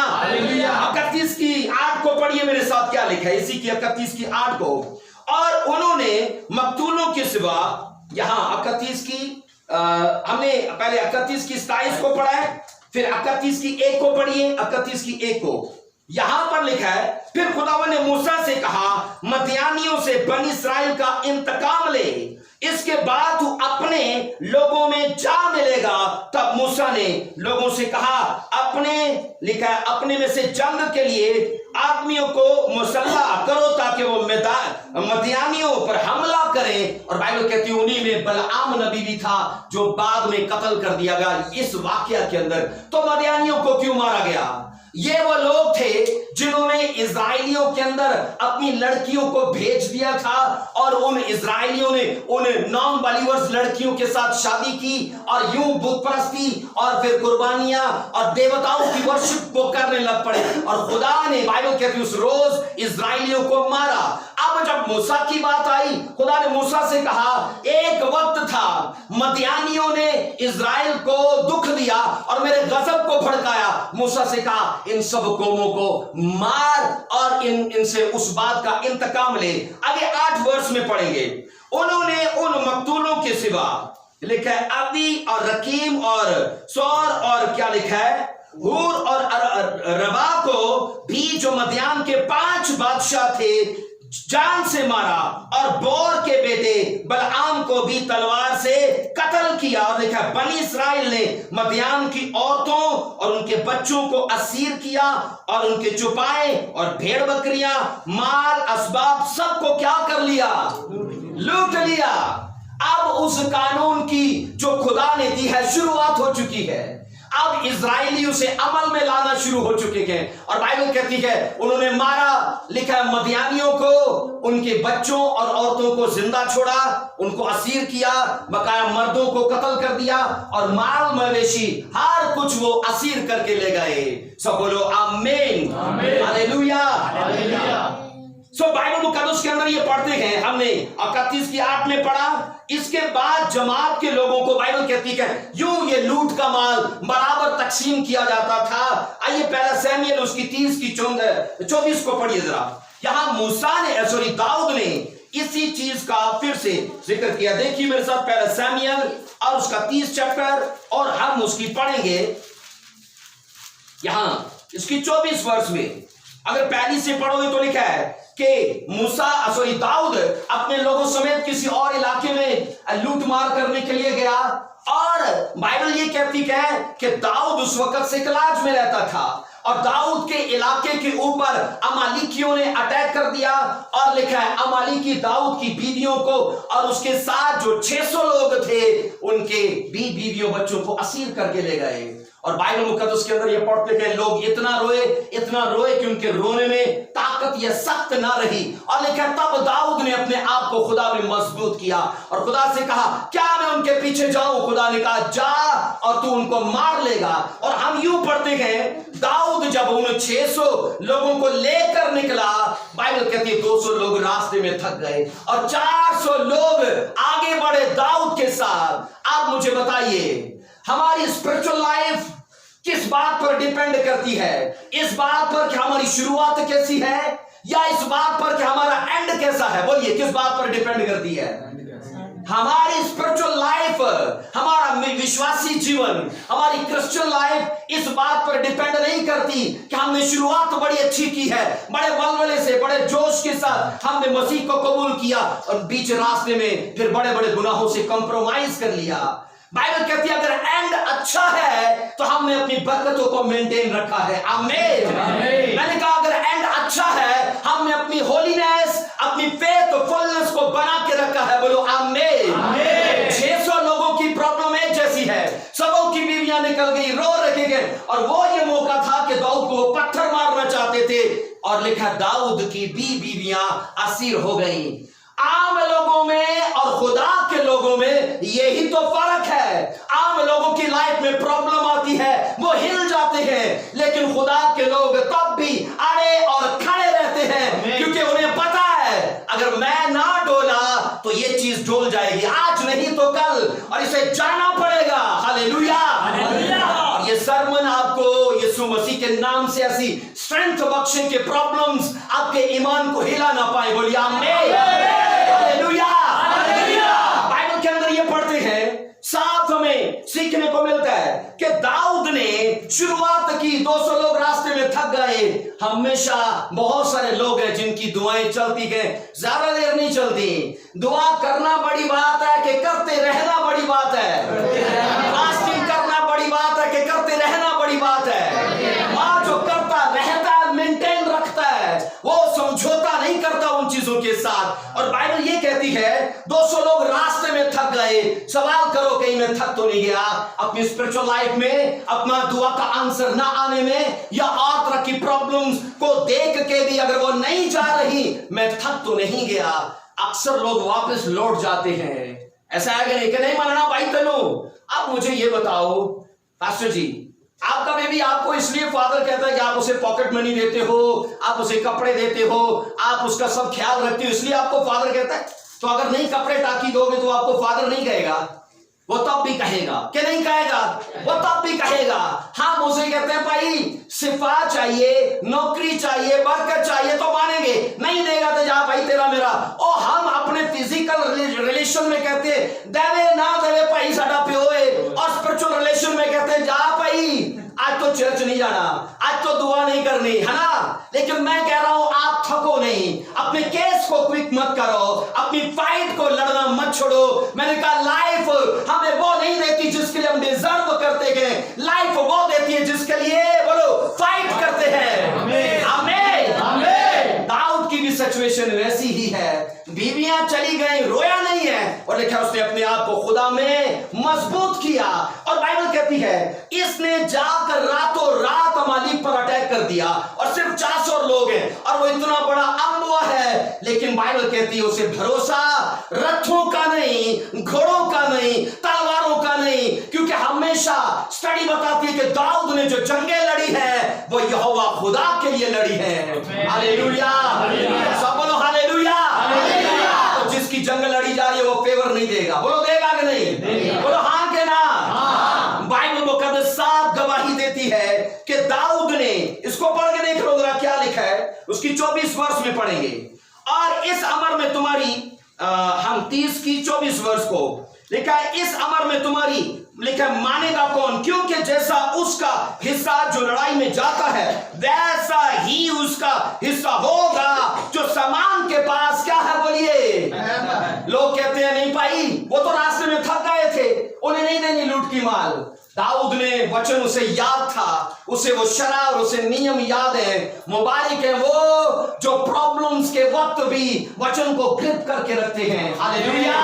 31 की 8 को पढ़िए मेरे साथ, क्या लिखा है इसी की 31 की 8 को। और उन्होंने मकतूलों के सिवा, यहां 31 की हमने पहले 31 की 27 को पढ़ा है, फिर 31 की 1 को पढ़िए, 31 की 1 को। यहां पर लिखा है फिर खुदावन ने मूसा से कहा मदियानियों से बनी इस्राएल का इंतकाम ले, इसके बाद तू अपने लोगों में जा मिलेगा। तब मूसा ने लोगों से कहा अपने, लिखा है, अपने में से जंग के लिए आदमियों को मुसल्ला करो ताकि वो मदियानियों पर हमला करें। और बाइबल कहती है उन्हीं में बलआम नबी भी था जो बाद में कत्ल कर दिया गया इस वाकया के अंदर। तो मदियानियों को क्यों मारा गया? ये वो लोग थे जिन्होंने इजराइलियों के अंदर अपनी लड़कियों को भेज दिया था और उन इजराइलियों ने उन नॉन बलीवर्स लड़कियों के साथ शादी की और यूं बुत परस्ती और फिर कुर्बानियां और देवताओं की वर्शिप को करने लग पड़े। और खुदा ने, बाइबल कहती है, उस रोज इजराइलियों को मारा। अब जब मूसा की बात आई, खुदा ने मूसा से कहा एक वक्त था मदियानियों ने इजराइल को दुख दिया और मेरे गजब को भड़काया। मूसा से कहा इन सब कौमों को मार और इनसे उस बात का इंतकाम ले। आगे 8 वर्ष में पढ़ेंगे। उन्होंने उन मकतूलों के सिवा, लिखा है, अबी और रकीम और सौर और क्या लिखा है, हूर और रबा को भी, जो मदियान के 5 बादशाह थे, जान से मारा। और बोर के बेटे बलआम को भी तलवार से कत्ल किया। और देखा बनी इस्राएल ने मदियान की औरतों और उनके बच्चों को असीर किया और उनके चुपाए और भेड़ बकरियां, माल असबाब सबको क्या कर लिया? लूट लिया। अब उस कानून की जो खुदा ने दी है शुरुआत हो चुकी है। अब इजरायली उसे अमल में लाना शुरू हो चुके हैं। और बाइबल कहती है उन्होंने मारा, लिखा है मदियानियों को, उनके बच्चों और औरतों को जिंदा छोड़ा, उनको असीर किया, बकाया मर्दों को कत्ल कर दिया और माल मवेशी हर कुछ वो असीर करके ले गए। सब बोलो आमीन, हालेलुया। सो बाइबल मुकद्दस के अंदर ये पढ़ते हैं हमने 31 की 8 में पढ़ा। इसके बाद जमात के लोगों को बाइबल कहती है यूं ये लूट का माल बराबर तकसीम किया जाता था। आइए पहला सैमुएल उसकी 30 की 24 को पढ़िए जरा। यहां मूसा ने सॉरी दाऊद ने इसी चीज का फिर से जिक्र किया। देखिए मेरे साथ पहला सैमुएल और उसका 30 चैप्टर, और हम उसकी पढ़ेंगे यहां इसकी 24 वर्ष में। अगर पहली से पढ़ोगे तो लिखा है कि दाऊद अपने लोगों समेत किसी और इलाके में लूट मार करने के लिए गया। और बाइबल ये कहती है कि दाऊद उस वक्त सिकलाग में रहता था और दाऊद के इलाके के ऊपर अमालिकियों ने अटैक कर दिया। और लिखा है अमालिकी दाऊद की बीवियों को और उसके साथ जो 600 लोग थे उनके बीवियों बच्चों को असीर करके ले गए। और बाइबल मुकद्दस के अंदर ये पढ़ते हैं लोग इतना रोए कि उनके रोने में ताकत या सख्त ना रही। और लिखा तब दाऊद ने अपने आप को खुदा में मजबूत किया और खुदा से कहा क्या मैं उनके पीछे जाऊं? खुदा ने कहा जा और तू उनको मार लेगा। और हम यूं पढ़ते हैं दाऊद जब उन 600 लोगों को लेकर निकला, बाइबल कहती है 200 लोग रास्ते में थक गए और 400 लोग आगे बढ़े दाऊद के साथ। आप मुझे बताइए हमारी स्पिरिचुअल लाइफ किस बात पर डिपेंड करती है? इस बात पर कि हमारी शुरुआत कैसी है या इस बात पर कि हमारा एंड कैसा है? बोलिए किस बात पर डिपेंड करती है? हमारी स्पिरिचुअल लाइफ, हमारा विश्वासी जीवन, हमारी क्रिश्चियन लाइफ इस बात पर डिपेंड नहीं करती कि हमने शुरुआत बड़ी अच्छी की है, बड़े वलवले से, बड़े जोश के साथ हमने मसीह को कबूल किया और बीच रास्ते में फिर बड़े बड़े गुनाहों से कॉम्प्रोमाइज कर लिया। बाइबल कहती है अगर एंड अच्छा है तो हमने अपनी बरकतों को मेंटेन रखा है। आमीन। मैंने कहा अगर एंड अच्छा है हमने अपनी होलीनेस, अपनी फेथफुलनेस को बना के रखा है। बोलो आमीन। 600 लोगों की प्रॉब्लम एक जैसी है, सबों की बीवियां निकल गई, रो रखे गए और वो ये मौका था कि दाऊद को पत्थर मारना चाहते थे और लिखा दाऊद की बीवियां असीर हो गई। आम लोगों में और खुदा के लोगों में यही तो फर्क है। आम लोगों की लाइफ में प्रॉब्लम आती है, वो हिल जाते हैं, लेकिन खुदा के लोग तब भी अड़े और खड़े रहते हैं क्योंकि उन्हें पता है अगर मैं ना डोला तो ये चीज डोल जाएगी, आज नहीं तो कल, और इसे जाना पड़ेगा। हालेलुया। और ये सरमन आपको यीशु मसीह के नाम से ऐसी स्ट्रेंथ बख्शे के प्रॉब्लम्स आपके ईमान को हिला ना पाए। बोलिए आमीन। हालेलुया। बाइबल के अंदर ये पढ़ते हैं, साथ हमें सीखने को मिलता है कि दाऊद ने शुरुआत की, 200 लोग रास्ते में थक गए। हमेशा बहुत सारे लोग हैं जिनकी दुआएं चलती हैं, ज्यादा देर नहीं चलती। दुआ करना बड़ी बात है कि करते रहना बड़ी बात है। फास्टिंग करना बड़ी बात है कि करते रहना बड़ी बात है। मां जो करता रहता है, मेंटेन रखता है, वो समझौता नहीं करता उन चीजों के साथ। और बाइबल ये कहती है 200 लोग रास्ते में थक गए। सवाल करो कहीं मैं थक तो नहीं गया अपनी स्पिरिचुअल लाइफ में, अपना दुआ का आंसर ना आने में, या और तरह की प्रॉब्लम्स को देख के भी अगर वो नहीं जा रही, मैं थक तो नहीं गया। अक्सर लोग वापस लौट जाते हैं। ऐसा है कि नहीं मानना भाई तनु। अब मुझे ये बताओ पास्टर जी, आपका बेबी आपको इसलिए फादर कहता है कि आप उसे पॉकेट मनी देते हो, आप उसे कपड़े देते हो, आप उसका सब ख्याल रखते हो, इसलिए आपको फादर कहता है। तो अगर नहीं कपड़े टाकी दोगे तो आपको फादर नहीं कहेगा, वो तब भी कहेगा कि नहीं कहेगा, वो तब भी कहेगा। हम उसे कहते हैं भाई सिफा चाहिए, नौकरी चाहिए, बरकत चाहिए तो मानेंगे, नहीं देगा तो जा भाई तेरा मेरा। और हम अपने फिजिकल रिलेशन में कहते हैं देवे ना देवे भाई साडा प्यो है, और स्पिरिचुअल रिलेशन में कहते हैं जा भाई आज तो चर्च नहीं जाना, आज तो दुआ नहीं करनी, है ना। लेकिन मैं कह रहा हूं आप थको नहीं, अपने केस को क्विक मत करो, अपनी फाइट को लड़ना मत छोड़ो। मैंने कहा लाइफ हमें वो नहीं देती जिसके लिए हम डिजर्व करते हैं, लाइफ वो देती है जिसके लिए बोलो फाइट करते हैं। आमीन। दाऊद की भी सिचुएशन वैसी ही है। बीवियां चली गई, रोया नहीं है, और लिखा उसने अपने आप को खुदा में मजबूत किया। और बाइबल कहती है इसने जाकर रातों रात अमालिक पर अटैक कर दिया और सिर्फ 400 लोग हैं और वो इतना बड़ा अगुआ है, लेकिन बाइबल कहती है उसे भरोसा रथों का नहीं, घोड़ों का नहीं, तलवारों का नहीं, क्योंकि हमेशा स्टडी बताती है कि दाऊद ने जो जंगें लड़ी है वो यहोवा खुदा के लिए लड़ी है। हालेलुया, सब बोलो हालेलुया। तो जिसकी जंग लड़ी जा रही है वो फेवर नहीं देगा, बोलो देगा कि नहीं? बोलो हाँ के ना? बाइबल मुकद्दस साफ गवाही देती है कि दाऊद ने, इसको पढ़ के देख लो जरा क्या लिखा है, उसकी 24 वर्ष में पढ़ेंगे। और इस अमर में तुम्हारी हम 30 की 24 वर्ष को लिखा है, इस अमर में तुम्हारी लिखा मानेगा कौन, क्योंकि जैसा उसका हिस्सा जो लड़ाई में जाता है वैसा ही उसका हिस्सा होगा जो सामान के पास क्या है, बोलिए। लोग कहते हैं नहीं भाई वो तो रास्ते में थक गए थे, उन्हें नहीं देनी लूट की माल। दाऊद ने वचन उसे याद था, उसे वो शराब, उसे नियम याद है। मुबारक है वो जो प्रॉब्लम्स के वक्त भी वचन को ग्रिप करके रखते हैं। हालेलुया।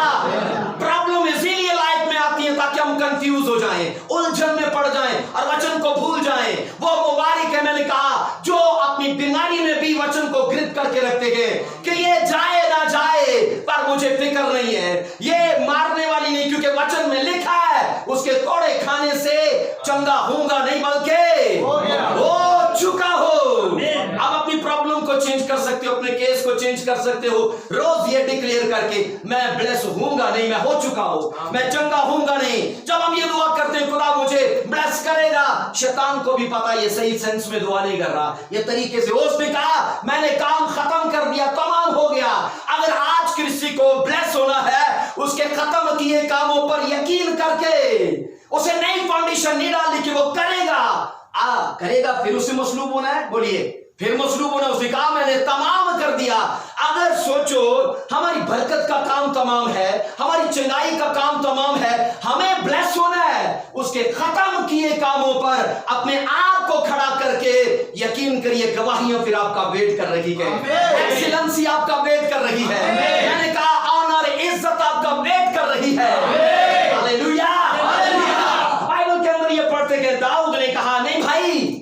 प्रॉब्लम इसीलिए लाइफ में आती है ताकि हम कंफ्यूज हो जाएं, उलझन में पड़ जाएं और वचन को भूल जाएं। वो मुबारक है, मैंने कहा, जो अपनी बीमारी में भी वचन को ग्रिप करके रखते हैं कि ये जाए ना जाए पर मुझे फिक्र नहीं है, ये मारने वाली नहीं, क्योंकि वचन में लिखा है उसके कोड़े खाने से चंगा होगा नहीं बल्कि हो चुका हो। अब अपनी प्रॉब्लम को चेंज कर सकते हो, अपने केस को चेंज कर सकते हो रोज ये डिक्लेयर करके मैं ब्लेस होऊंगा नहीं, मैं हो चुका हूं, मैं चंगा होऊंगा नहीं। जब हम ये दुआ करते हैं खुदा मुझे ब्लेस करेगा, शैतान को भी पता ये सही सेंस में दुआ नहीं कर रहा, ये तरीके से। उसने कहा मैंने काम खत्म कर दिया, तमाम हो गया। अगर आज किसी को ब्लेस होना है उसके खत्म किए कामों पर यकीन करके, उसे नई फाउंडेशन नहीं डालनी कि वो करेगा फिर उसे मसलूब होना है, बोलिए फिर मसलूब होना। उसने कहा मैंने तमाम कर दिया। अगर सोचो हमारी बरकत का काम तमाम है, हमारी चंगाई का काम तमाम है, हमें ब्लेस होना है, उसके खत्म किए कामों पर अपने आप को खड़ा करके यकीन करिए गवाहियां फिर आपका वेट कर रही है, एक्सीलेंसी आपका वेट कर रही है। मैंने कहा ऑनर, इज्जत आपका वेट कर रही है। हालेलुया। बाइबल के अंदर ये पढ़ते कि दाऊद ने कहा नहीं भाई,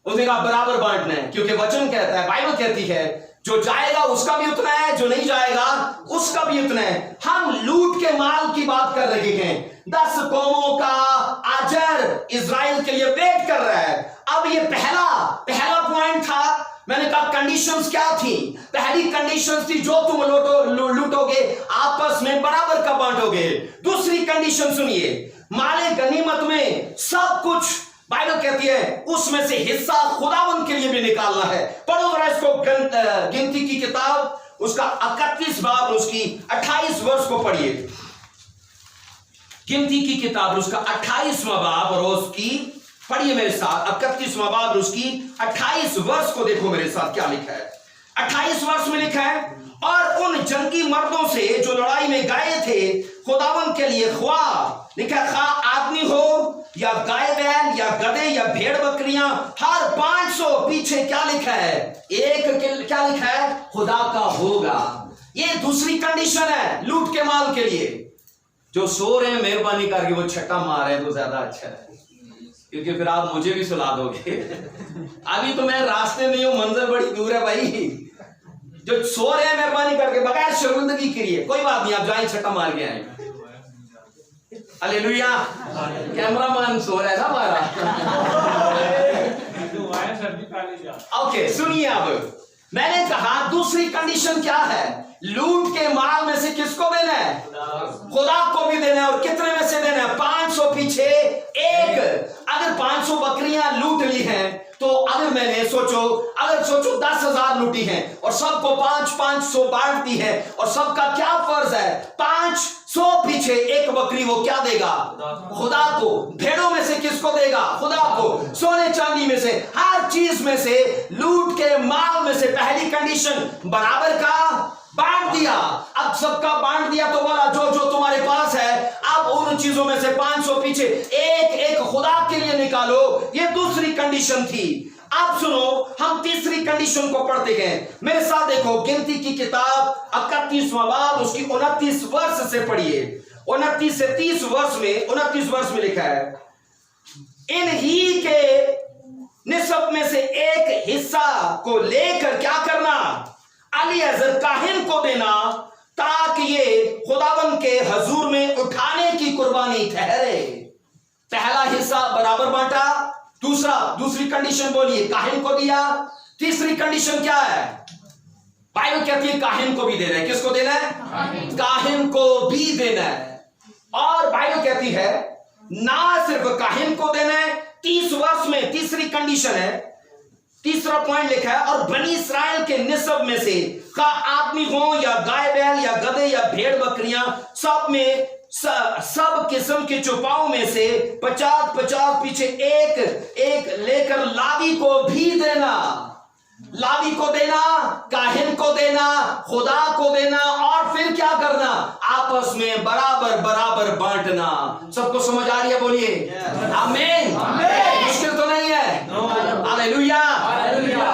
उसने कहा बराबर बांटना है, क्योंकि वचन कहता है, बाइबल कहती है जो जाएगा उसका भी उतना है, जो नहीं जाएगा उसका भी उतना है। हम लूट के माल की बात कर रहे हैं। 10 कौमों का अजर इजराइल के लिए वेट कर रहा है। अब ये पहला पॉइंट था। मैंने कहा कंडीशंस क्या थी? पहली कंडीशंस थी जो तुम लूटोगे आपस में बराबर का बांटोगे। दूसरी कंडीशन सुनिए, माले गनीमत में सब कुछ बाइबल कहती है उसमें से हिस्सा खुदावंद के लिए भी निकालना है। पढ़ो जरा इसको, गिनती की किताब उसका 31 बाब उसकी 28 वर्ष को पढ़िए। गिनती की किताब उसका 28वां बाब और उसकी पढ़िए मेरे साथ, 31वां बाब उसकी 28 वर्ष को देखो मेरे साथ क्या लिखा है। 28 वर्ष में लिखा है, और उन जंगी मर्दों से जो लड़ाई में गए थे खुदावंद के लिए, लिखा खा आदमी हो या गाय बैल या गधे या भेड़ बकरियां, हर 500 पीछे क्या लिखा है? एक क्या लिखा है? खुदा का होगा। ये दूसरी कंडीशन है लूट के माल के लिए। जो सो रहे हैं मेहरबानी करके वो छक्का मार रहे हैं तो ज्यादा अच्छा है, क्योंकि फिर आप मुझे भी सुला दोगे। अभी तो मैं रास्ते में हूं, मंजिल बड़ी दूर है भाई। जो सो रहे हैं मेहरबानी करके बगैर शर्मिंदगी करिए, कोई बात नहीं, आप जाए छक्का मार के आए। हालेलुया। कैमरामैन सो रहा है ना हमारा। ओके सुनिए, अब मैंने कहा दूसरी कंडीशन क्या है? लूट के माल में से किसको देना है? खुदा को भी देना है। और कितने में से देना है? 500 पीछे एक। अगर 500 बकरियां लूट ली हैं तो अगर मैंने सोचो 10,000 लूटी हैं और सबको 500 बांट दी है, और सबका क्या फर्ज है? 500 पीछे एक बकरी वो क्या देगा? खुदा को। भेड़ों में से किसको देगा? खुदा को। सोने चांदी में से, हर चीज में से, लूट के माल में से पहली कंडीशन बराबर का बांट दिया। अब सबका बांट दिया तो बोला जो जो तुम्हारे पास है, अब उन चीजों में से 500 पीछे एक एक खुदा के लिए निकालो। ये दूसरी कंडीशन थी। आप सुनो, हम तीसरी कंडीशन को पढ़ते गए। मेरे साथ देखो, गिनती की किताब 31वां बाब उसकी 29 वर्ष से पढ़िए। 29 से 30 वर्ष में, 29 वर्ष में लिखा है, इन ही के निसब में से एक हिस्सा को लेकर क्या करना, अलीअज़र काहिन को देना, ताकि ये खुदावन के हजूर में उठाने की कुर्बानी ठहरे। पहला हिस्सा बराबर बांटा, दूसरी कंडीशन बोलिए, काहिन को दिया। तीसरी कंडीशन क्या है? बाइबल कहती है काहिन को भी देना है। किसको देना है? काहिन को भी देना है। और बाइबल कहती है ना सिर्फ काहिन को देना है, 30 वर्ष में तीसरी कंडीशन है, तीसरा पॉइंट लिखा है, और बनी इस्राएल के निसब में से का आदमी हो या गाय बैल या गधे या भेड़ बकरियां, सब में सब किस्म के चौपाओं में से 50-50 पीछे एक लेकर लावी को भी देना। लावी को देना, काहिन को देना, खुदा को देना, और फिर क्या करना, आपस में बराबर बराबर बांटना। सबको समझ आ रही है? बोलिए आमीन। मुश्किल तो नहीं है। हालेलुया।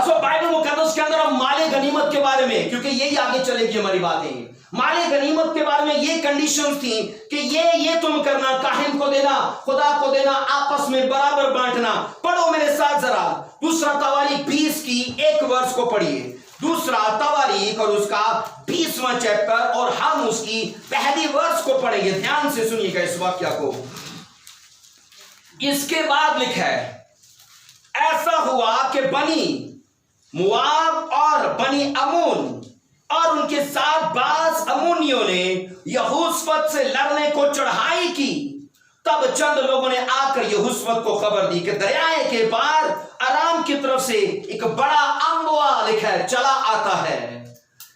सो बाइबल मुकद्दस के अंदर हम माले गनीमत के बारे में, क्योंकि यही आगे चलेगी हमारी बातें, माले गनीमत के बारे में ये कंडीशंस थी कि ये तुम करना, काहिन को देना, खुदा को देना, आपस में बराबर बांटना। पढ़ो मेरे साथ जरा दूसरा तवारीख 20 की 1 वर्ष को पढ़िए। दूसरा तवारीख और उसका 20वां चैप्टर, और हम उसकी पहली वर्ष को पढ़ेंगे। ध्यान से सुनिएगा इस वाक्य को। इसके बाद लिखा है, ऐसा हुआ कि बनी मुआब और बनी अमून और उनके साथ बास अमूनियों ने यहोशपत से लड़ने को चढ़ाई की। तब चंद लोगों ने आकर यहोशपत को खबर दी कि दरियाए के पार अराम की तरफ से एक बड़ा अम्बुआ लिखा है चला आता है।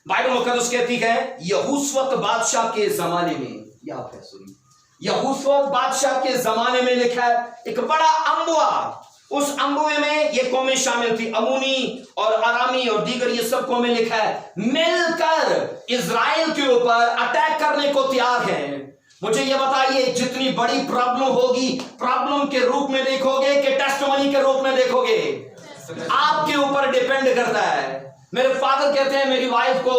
बाइबल मुकद्दस कहती है यहोशपत बादशाह के जमाने में, याद है सुनिए, यहोशपत बादशाह के जमाने में लिखा है एक बड़ा अम्बुआ। उस अम्बुए में ये कौमें शामिल थी, अमूनी और अरामी और दीगर ये सब कौमें लिखा है मिलकर इजराइल के ऊपर अटैक करने को तैयार हैं। मुझे ये बताइए, जितनी बड़ी प्रॉब्लम होगी, प्रॉब्लम के रूप में देखोगे कि टेस्टिमनी के रूप में देखोगे, आपके ऊपर डिपेंड करता है। मेरे फादर कहते हैं मेरी वाइफ को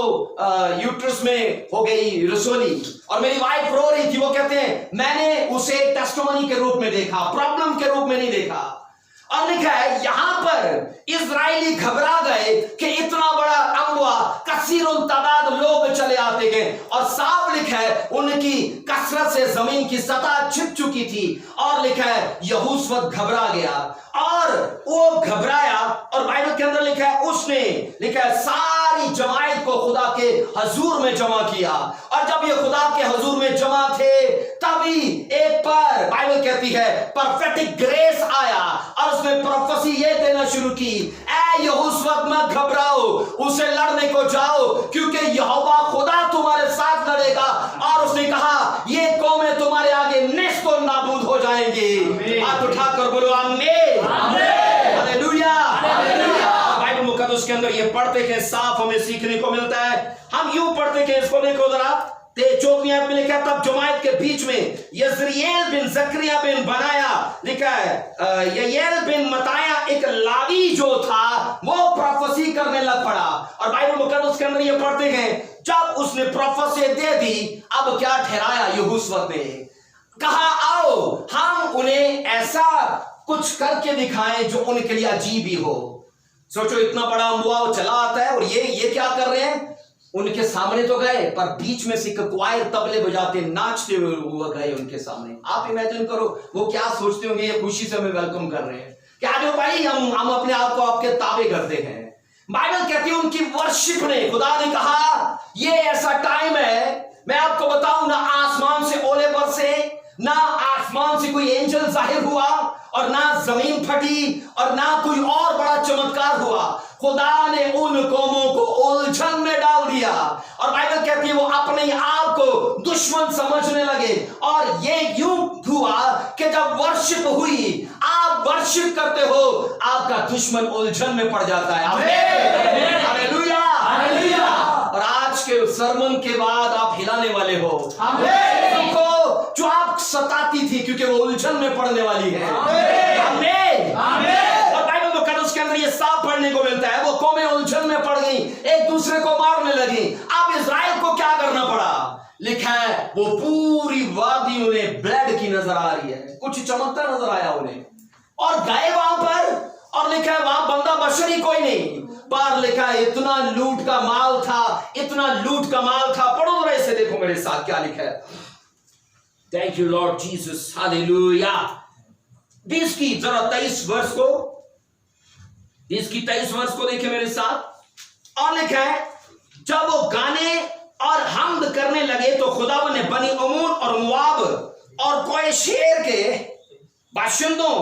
यूट्रस में हो गई रसोली और मेरी वाइफ रो रही थी। वो कहते हैं मैंने उसे टेस्टिमनी के रूप में देखा, प्रॉब्लम के रूप में नहीं देखा। और लिखा है यहां पर इजराइली घबरा गए कि इतना बड़ा अम्बुआ, कसीरुल तादाद लोग चले आते गए, और साफ लिखा है उनकी कसरत से जमीन की सतह छिप चुकी थी। और लिखा है यहोशपत घबरा गया और वो घबराया, और बाइबल के अंदर लिखा है उसने लिखा है सारी जमात को खुदा के हजूर में जमा किया। और जब ये खुदा के हजूर में जमा थे तभी एक पर बाइबल कहती है परफेक्ट ग्रेस आया और उसने प्रोफेसी ये देना शुरू की, ऐ यहोशपत मत घबराओ, उसे लड़ने को जाओ क्योंकि यहोवा खुदा तुम्हारे साथ लड़ेगा। और उसने कहा ये कौमें तुम्हारे आगे नेस्तो नाबूद हो जाएंगी। हाथ उठाकर बोलो आमीन। हालेलुया। बाइबल मुकद्दस के अंदर ये पढ़ते के साफ हमें सीखने को मिलता है। हम यूं पढ़ते के इसको देखो जरा, 14 में लिखा तब जमात के बीच में यजरिएल बिन जकरिया बिन बनाया, लिखा है ययेल बिन मताया एक लावी जो था वो प्रोफेसी करने लग पड़ा। और बाइबल मुकद्दस के अंदर ये पढ़ते हैं जब उसने प्रोफेसी दे दी, अब क्या ठहराया यहोशपत ने, कहा आओ हम उन्हें ऐसा कुछ करके दिखाएं जो उनके लिए अजीब ही हो। सोचो इतना बड़ा अम्बुआ चला आता है और ये क्या कर रहे हैं, उनके सामने तो गए पर बीच में से क्वायर तबले बजाते नाचते हुए गए उनके सामने। आप इमेजिन करो वो क्या सोचते होंगे, ये खुशी से हमें वेलकम कर रहे हैं, क्या जो भाई हम अपने आप को आपके ताबे करते हैं। बाइबल कहती है उनकी वर्शिप ने, खुदा ने कहा ये ऐसा टाइम है, मैं आपको बताऊं ना आसमान से ओले बरसे, ना आसमान से कोई एंजल जाहिर हुआ, और ना जमीन फटी, और ना कोई और बड़ा चमत्कार हुआ। खुदा ने उन कौमों को उलझन में डाल दिया और बाइबल कहती है वो अपने आप को दुश्मन समझने लगे। और ये यूं हुआ कि जब वर्शिप हुई, आप वर्शिप करते हो, आपका दुश्मन उलझन में पड़ जाता है। आमीन। हालेलुया। हालेलुया। और आज के सरमन के बाद आप हिलाने वाले हो आमीन। जो आप सताती थी क्योंकि वो उलझन में पड़ने वाली है। आमीन। आमीन। और बाइबल मुकद्दस के अंदर ये साफ पढ़ने को मिलता है, वो कौमें उलझन में पड़ गई, एक दूसरे को मारने लगी। अब इजराइल को क्या करना पड़ा? लिखा है वो पूरी वादी उन्हें ब्लड की नजर आ रही है, कुछ चमकता नजर आया उन्हें, और गए वहां पर, और लिखा है वहां बंदा बशर ही कोई नहीं, पर लिखा है इतना लूट का माल था, इतना लूट का माल था। पढ़ो जरा इसे, देखो मेरे साथ क्या लिखा है। Thank you Lord Jesus, hallelujah. 20 की जरा 23 वर्ष को, 20 की 23 वर्ष को देखे मेरे साथ। और लिखा है जब वो गाने और हमद करने लगे तो खुदावन ने बनी अमून और मुआब और कोई शेर के बाशिंदों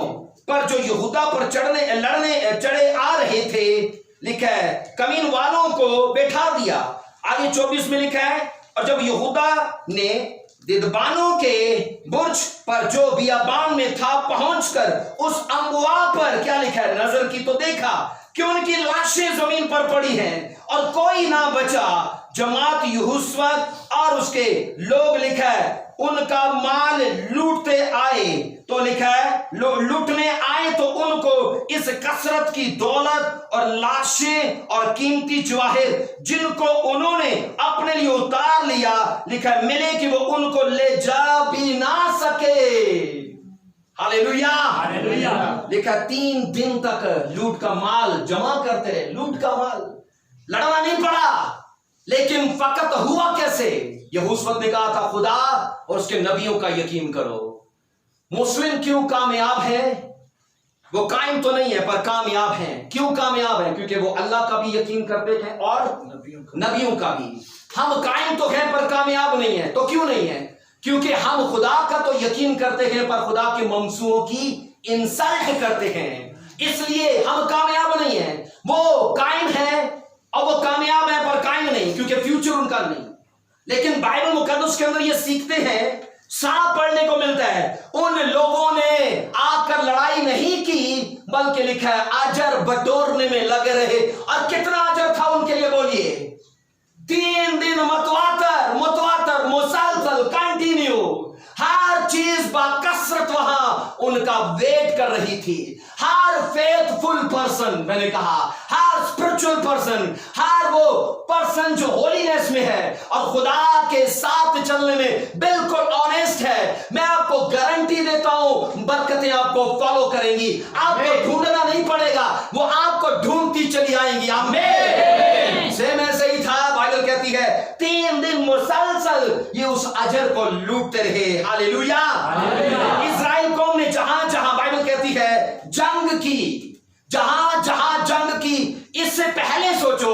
पर जो यहूदा पर चढ़े आ रहे थे, लिखा है कमीन वालों को बैठा दिया। आगे 24 में लिखा है और जब यहूदा ने दिदबानों के बुर्ज पर जो बियाबान में था पहुंचकर उस अम्बुआ पर, क्या लिखा है, नजर की तो देखा कि उनकी लाशें जमीन पर पड़ी हैं और कोई ना बचा। जमात यहोशुआ और उसके लोग, लिखा है उनका माल लूटते आए, तो लिखा है लूटने आए तो उनको इस कसरत की दौलत और लाशें और कीमती जवाहिर जिनको उन्होंने अपने लिए उतार लिया, लिखा है मिले कि वो उनको ले जा भी ना सके। Hallelujah, hallelujah. लिखा 3 दिन तक लूट का माल जमा करते रहे, लूट का माल। लड़ना नहीं पड़ा, लेकिन फकत हुआ कैसे? यहोशुआ ने कहा था खुदा और उसके नबियों का यकीन करो। मुस्लिम क्यों कामयाब है? वो कायम तो नहीं है पर कामयाब हैं। क्यों कामयाब है? क्योंकि वो अल्लाह का भी यकीन करते हैं और नबियों का भी। हम कायम तो हैं पर कामयाब नहीं है। तो क्यों नहीं है? क्योंकि हम खुदा का तो यकीन करते हैं पर खुदा के मंसूओं की इंसल्ट करते हैं, इसलिए हम कामयाब नहीं है। वो कायम है और वो कामयाब है पर कायम नहीं, क्योंकि फ्यूचर उनका नहीं। लेकिन बाइबल मुकद्दस के अंदर ये सीखते हैं, साफ पढ़ने को मिलता है उन लोगों ने आकर लड़ाई नहीं की, बल्कि लिखा है अजर बटोरने में लगे रहे। और कितना अजर था उनके लिए बोलिए? 3 दिन मतवातर मुसलसल कंटिन्यू, हर चीज बाकसरत वहां उनका वेट कर रही थी। हर फेथफुल पर्सन, मैंने कहा हर स्पिरिचुअल पर्सन, हर वो पर्सन जो होलीनेस में है और खुदा के साथ चलने में बिल्कुल ऑनेस्ट है, मैं आपको गारंटी देता हूं बरकतें आपको फॉलो करेंगी। आपको ढूंढना नहीं पड़ेगा, वो आपको ढूंढती चली आएंगी। आमीन। सेम ऐसे ही था। बाइबल कहती है 3 दिन मुसलसल ये उस अजर को लूटते रहे। हालेलुया। इस्राएल कौम ने जहां जहां, बाइबल कहती है जंग की, जहां जहां जंग की, इससे पहले सोचो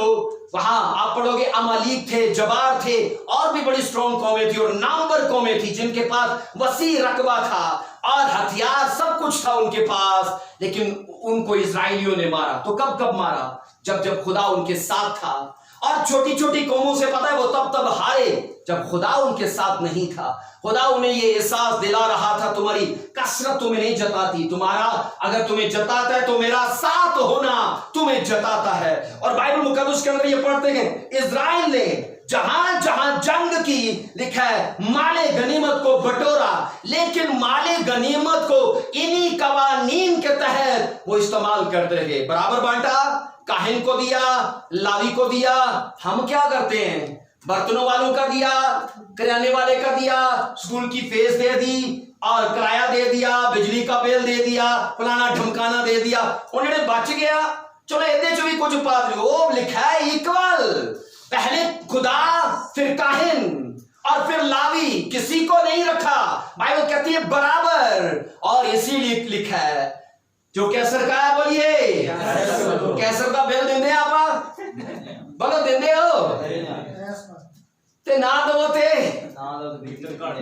वहां आप पढ़ोगे अमालीक थे, जबार थे, और भी बड़ी स्ट्रॉन्ग कौमें थी और नामवर कौमें थी जिनके पास वसी रकबा था और हथियार सब कुछ था उनके पास, लेकिन उनको इजराइलियों ने मारा। तो कब कब मारा? जब जब खुदा उनके साथ था। और छोटी छोटी कौमों से पता है वो तब हारे जब खुदा उनके साथ नहीं था। खुदा उन्हें ये एहसास दिला रहा था तुम्हारी कसरत तुम्हें नहीं जताती, तुम्हारा अगर तुम्हें जताता है तो मेरा साथ होना तुम्हें जताता है। और बाइबल मुकद्दस के अंदर ये पढ़ते हैं इजराइल ने जहां जहां जंग की, लिखा है माले गनीमत को बटोरा, लेकिन माले गनीमत को इन्हीं कवानीन के तहत वो इस्तेमाल करते रहे। बराबर बांटा, काहिन को दिया, लावी को दिया। हम क्या करते हैं? बर्तनों वालों का दिया, किराने वाले का दिया, स्कूल की फीस दे दी और किराया दे दिया, बिजली का बिल दे दिया, फलाना ढमकाना दे दिया, उन्होंने बच गया। चलो एदे चो भी कुछ बात वो लिखा है इक्वल, पहले खुदा फिर काहिन और फिर लावी, किसी को नहीं रखा। बाइबल कहती है बराबर। और इसीलिए लिखा है जो कैसर का है, बोलिए कैसर का बिल देंगे आप, बोलो देंगे हो ते ना दो ते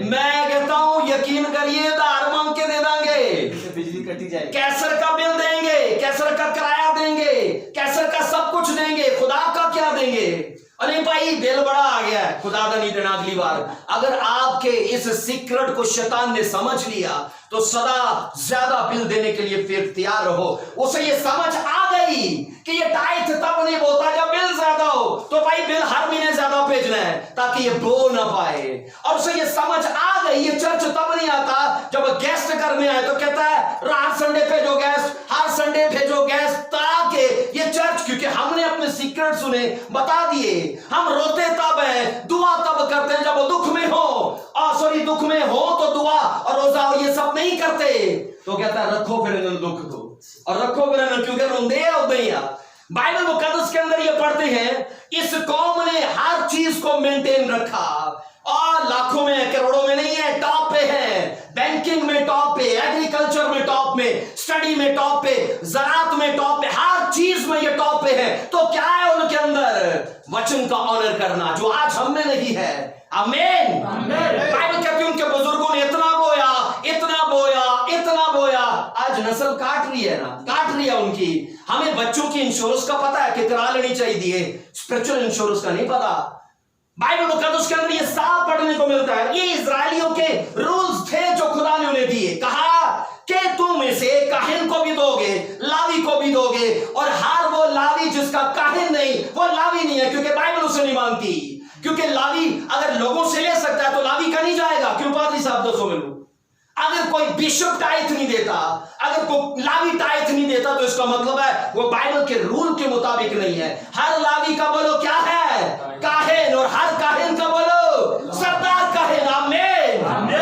मैं कहता हूं यकीन करिए उधार मांग के दे देंगे, बिजली कटी जाए, कैसर का बिल देंगे, कैसर का किराया देंगे, कैसर का सब कुछ देंगे, खुदा का क्या देंगे? अरे भाई बिल बड़ा आ गया है, खुदा का नहीं देना अगली बार। अगर आपके इस सीक्रेट को शैतान ने समझ लिया तो सदा ज्यादा बिल देने के लिए फिर तैयार रहो। उसे ये समझ आ गई कि ये टाइट तब नहीं बोलता जब बिल ज्यादा हो, तो भाई बिल हर महीने ज्यादा भेजना है ताकि ये बो ना पाए। और उसे ये समझ आ गई ये चर्च तब नहीं आता जब गेस्ट घर में आए तो कहता है हर संडे भेजो गैस, हर संडे भेजो गैस, सीक्रेट्स उन्हें बता दिए। हम रोते तब हैं, दुआ तब करते हैं जब दुख में हो, दुख में हो तो दुआ और रोजा और ये सब नहीं करते। तो कहता है रखो फिर इन्हें दुख को और रखो फिर इन्हें, क्योंकि रोंदे उदैया। बाइबल मुकद्दस के अंदर ये पढ़ते हैं इस कौम ने हर चीज को मेंटेन रखा और लाखों में करोड़ों में नहीं है, टॉप पे है, बैंकिंग में टॉप पे, एग्रीकल्चर में टॉप में, स्टडी में टॉप पे, ज़राअत में टॉप पे, हर चीज में ये टॉप पे है। तो क्या है उनके अंदर? वचन का ऑनर करना, जो आज हम में नहीं है। आमीन। बाइबल कहती है उनके बुजुर्गों ने इतना बोया, इतना बोया, इतना बोया, आज नस्ल काट रही है ना, काट रही है उनकी। हमें बच्चों की इंश्योरेंस का पता है कि करा लेनी चाहिए, स्पिरिचुअल इंश्योरेंस का नहीं पता। बाइबल मुकद्दस के अंदर ये साफ पढ़ने को मिलता है। ये इजरायलियों के रूल्स थे जो खुदा ने उन्हें दिए। कहा कि तुम इसे काहिन को भी दोगे, लावी को भी दोगे, और हर वो लावी जिसका काहिन नहीं, वो लावी नहीं है, क्योंकि बाइबल उसे नहीं मानती। क्योंकि लावी अगर लोगों से ले सकता है तो लावी का नहीं जाएगा। क्यों पादरी साहब दसो मेनू? अगर कोई बिशप टाइथ नहीं देता, अगर कोई लावी टाइथ नहीं देता, तो इसका मतलब है वो बाइबल के रूल के मुताबिक नहीं है। हर लावी का बोलो क्या है? काहिन। और हर काहिन का बोलो सरदार काहिन। आमीन।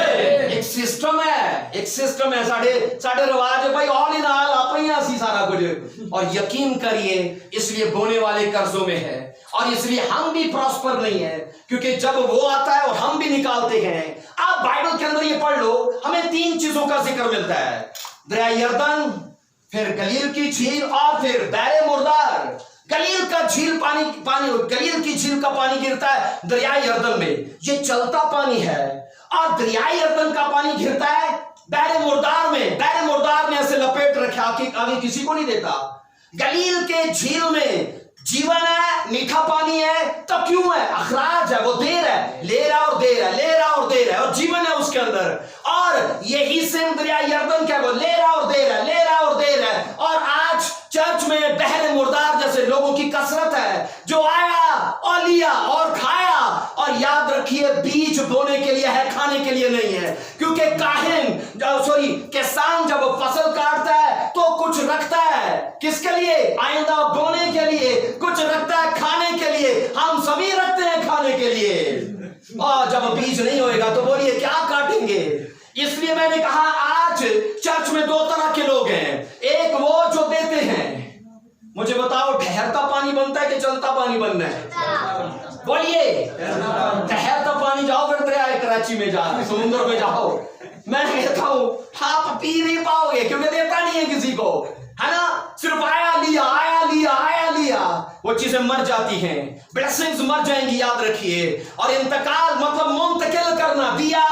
एक सिस्टम है, एक सिस्टम है। साढ़े रिवाज है भाई, ऑल इन ऑल आप ही ऐसी सारा कुछ। और यकीन करिए इसलिए बोने वाले कर्जों में है और इसलिए हम भी प्रॉस्पर नहीं है, क्योंकि जब वो आता है और हम भी निकालते हैं। आप बाइबल के अंदर ये पढ़ लो, हमें 3 चीजों का जिक्र मिलता है, दरिया यरदन, फिर गलील की झील और फिर बैरे मुर्दार। गलील का झील पानी गलील की झील का पानी गिरता है दरिया यरदन में, ये चलता पानी है। और दरिया यरदन का पानी गिरता है बैरे मुर्दार में। बैरे मुर्दार ने ऐसे लपेट रखा कि आगे किसी को नहीं देता। गलील के झील में जीवन है, मीठा पानी है, तो क्यों है? अखराज है, वो देर है, ले रहा और दे रहा है, ले रहा और दे रहा है, और जीवन है उसके अंदर। और यही सेम दरिया यरदन क्या, वो ले रहा और दे रहा है, ले रहा और दे रहा है। और आज चर्च में बहरे मुर्दार जैसे लोगों की कसरत है, जो आया और लिया और खाया। और याद रखिए बीज बोने के लिए है, खाने के लिए नहीं है। क्योंकि किसान जब फसल काटता है तो कुछ रखता है, किसके लिए? आइंदा बोने के लिए, कुछ रखता है खाने के लिए। हम सभी रखते हैं खाने के लिए। और जब बीज नहीं होएगा तो बोलिए क्या काटेंगे? इसलिए मैंने कहा आज चर्च में 2 तरह के लोग हैं। एक वो जो देते हैं, मुझे बताओ ठहरता पानी बनता है कि चलता पानी बनना है? बोलिए ठहरता पानी जाओ, फिर दरिया कराची में जाओ, समुद्र में जाओ। मैं कहता हूं आप पी नहीं पाओगे, क्योंकि देता नहीं है किसी को, है ना? सिर्फ आया लिया, आया लिया, आया लिया। वो चीजें मर जाती हैं, ब्लेसिंग्स मर जाएंगी, याद रखिए। और इंतकाल मतलब मुंतकिल करना, दिया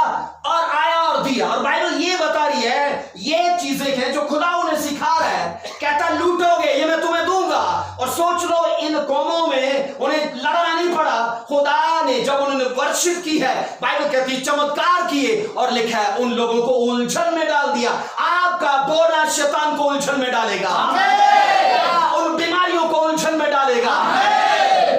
और आया और दिया। और बाइबल ये बता रही है ये चीजें हैं जो खुदा उन्हें सिखा रहा है। कहता लूटोगे ये मैं तुम्हें दूंगा। और सोच लो इन कौमों में उन्हें लड़ना नहीं पड़ा। खुदा ने जब उन्होंने वर्शिप की है, बाइबल कहती चमत्कार किए, और लिखा है उन लोगों को उलझन में डाल दिया। आपका बोना शैतान को उलझन में डालेगा, उन बीमारियों को उलझन में डालेगा।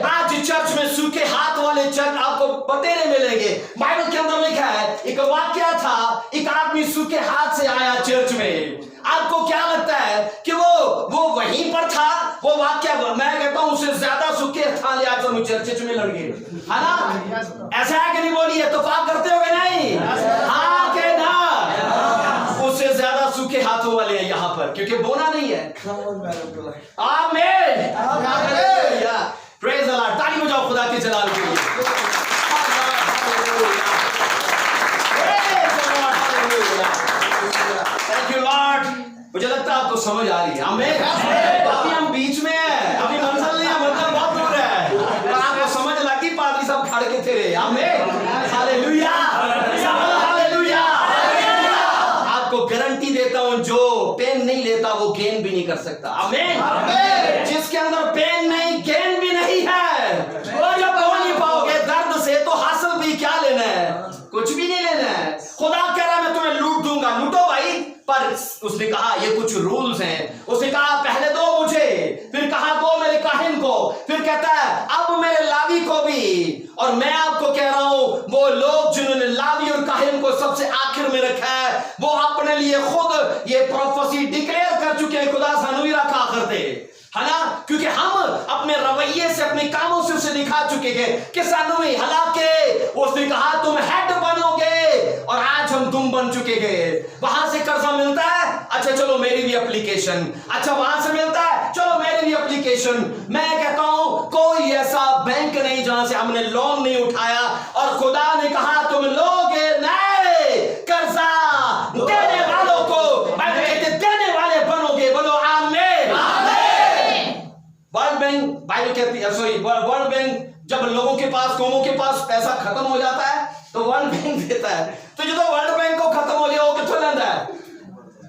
आज चर्च में सूखे हाथ वाले चर्च आपको बतेरे मिलेंगे। बाइबल के अंदर लिखा है एक वाक्य था, एक आदमी सूखे हाथ से आया चर्च में। आपको क्या लगता है कि वो वहीं पर था? वो वाक्य मैं कहता हूं उससे ज्यादा सूखे हाथ ले आकर चर्च में लड़ गए, है ना? ऐसा है कि नहीं? बोलिए इत्तेफाक करते हो कि नहीं? हाँ के ना? उससे ज्यादा सूखे हाथों वाले हैं यहाँ पर, क्योंकि बोना नहीं है। आमीन। Praise the Lord. ताली बजाओ खुदा के जलाल के लिए। Thank you Lord. मुझे लगता है आपको समझ आ रही है। आमीन। अभी हम बीच में हैं, अभी मंजिल नहीं है, मंजिल बहुत दूर है, पर आपको समझ लगी। पादरी साहब खड़े के थे। आमीन। Hallelujah, hallelujah. आपको गारंटी देता हूं जो पेन नहीं लेता वो गेन भी नहीं कर सकता। आमीन। जिसके अंदर पेन नहीं, गेन भी नहीं है, वो जब हो नहीं पाओगे दर्द से, तो हासिल भी क्या लेना है? कुछ भी नहीं लेना है। खुदा कह रहा है मैं तुम्हें लूट दूंगा, लूटो भाई। पर उसने कहा ये कुछ रूल्स हैं। उसने कहा पहले दो मुझे, फिर कहा दो मेरे काहिन को, फिर कहता है अब मेरे लावी को भी। और मैं आपको कह रहा हूं वो लोग जिन्होंने लावी और काहिन को सबसे आखिर में रखा है, वो अपने लिए खुद ये प्रोफेसी डिक्लेयर कर चुके हैं खुदा सानू ही रखा करते। है ना, क्योंकि हम अपने रवैये से, अपने कामों से उसे दिखा चुके हैं कि सानवी, हालांकि उसने कहा तुम हेड बनोगे और आज हम तुम बन चुके हैं। वहां से कर्जा मिलता है, अच्छा चलो मेरी भी एप्लीकेशन, अच्छा वहां से मिलता है, चलो मेरी भी एप्लीकेशन। मैं कहता हूं कोई ऐसा बैंक नहीं जहां से हमने लोन नहीं उठाया और खुदा ने कहा तुम लोगे नहीं, कर्जा देने वालों को देने वाले बनोगे। बोलो आमीन। वर्ल्ड बैंक, बाइबल कहती है, सॉरी, वर्ल्ड बैंक जब लोगों के पास, कौमों के पास पैसा खत्म हो जाता है तो वर्ल्ड बैंक देता है। तो जो तो वर्ल्ड बैंक को खत्म हो गया वो किथों लेता है?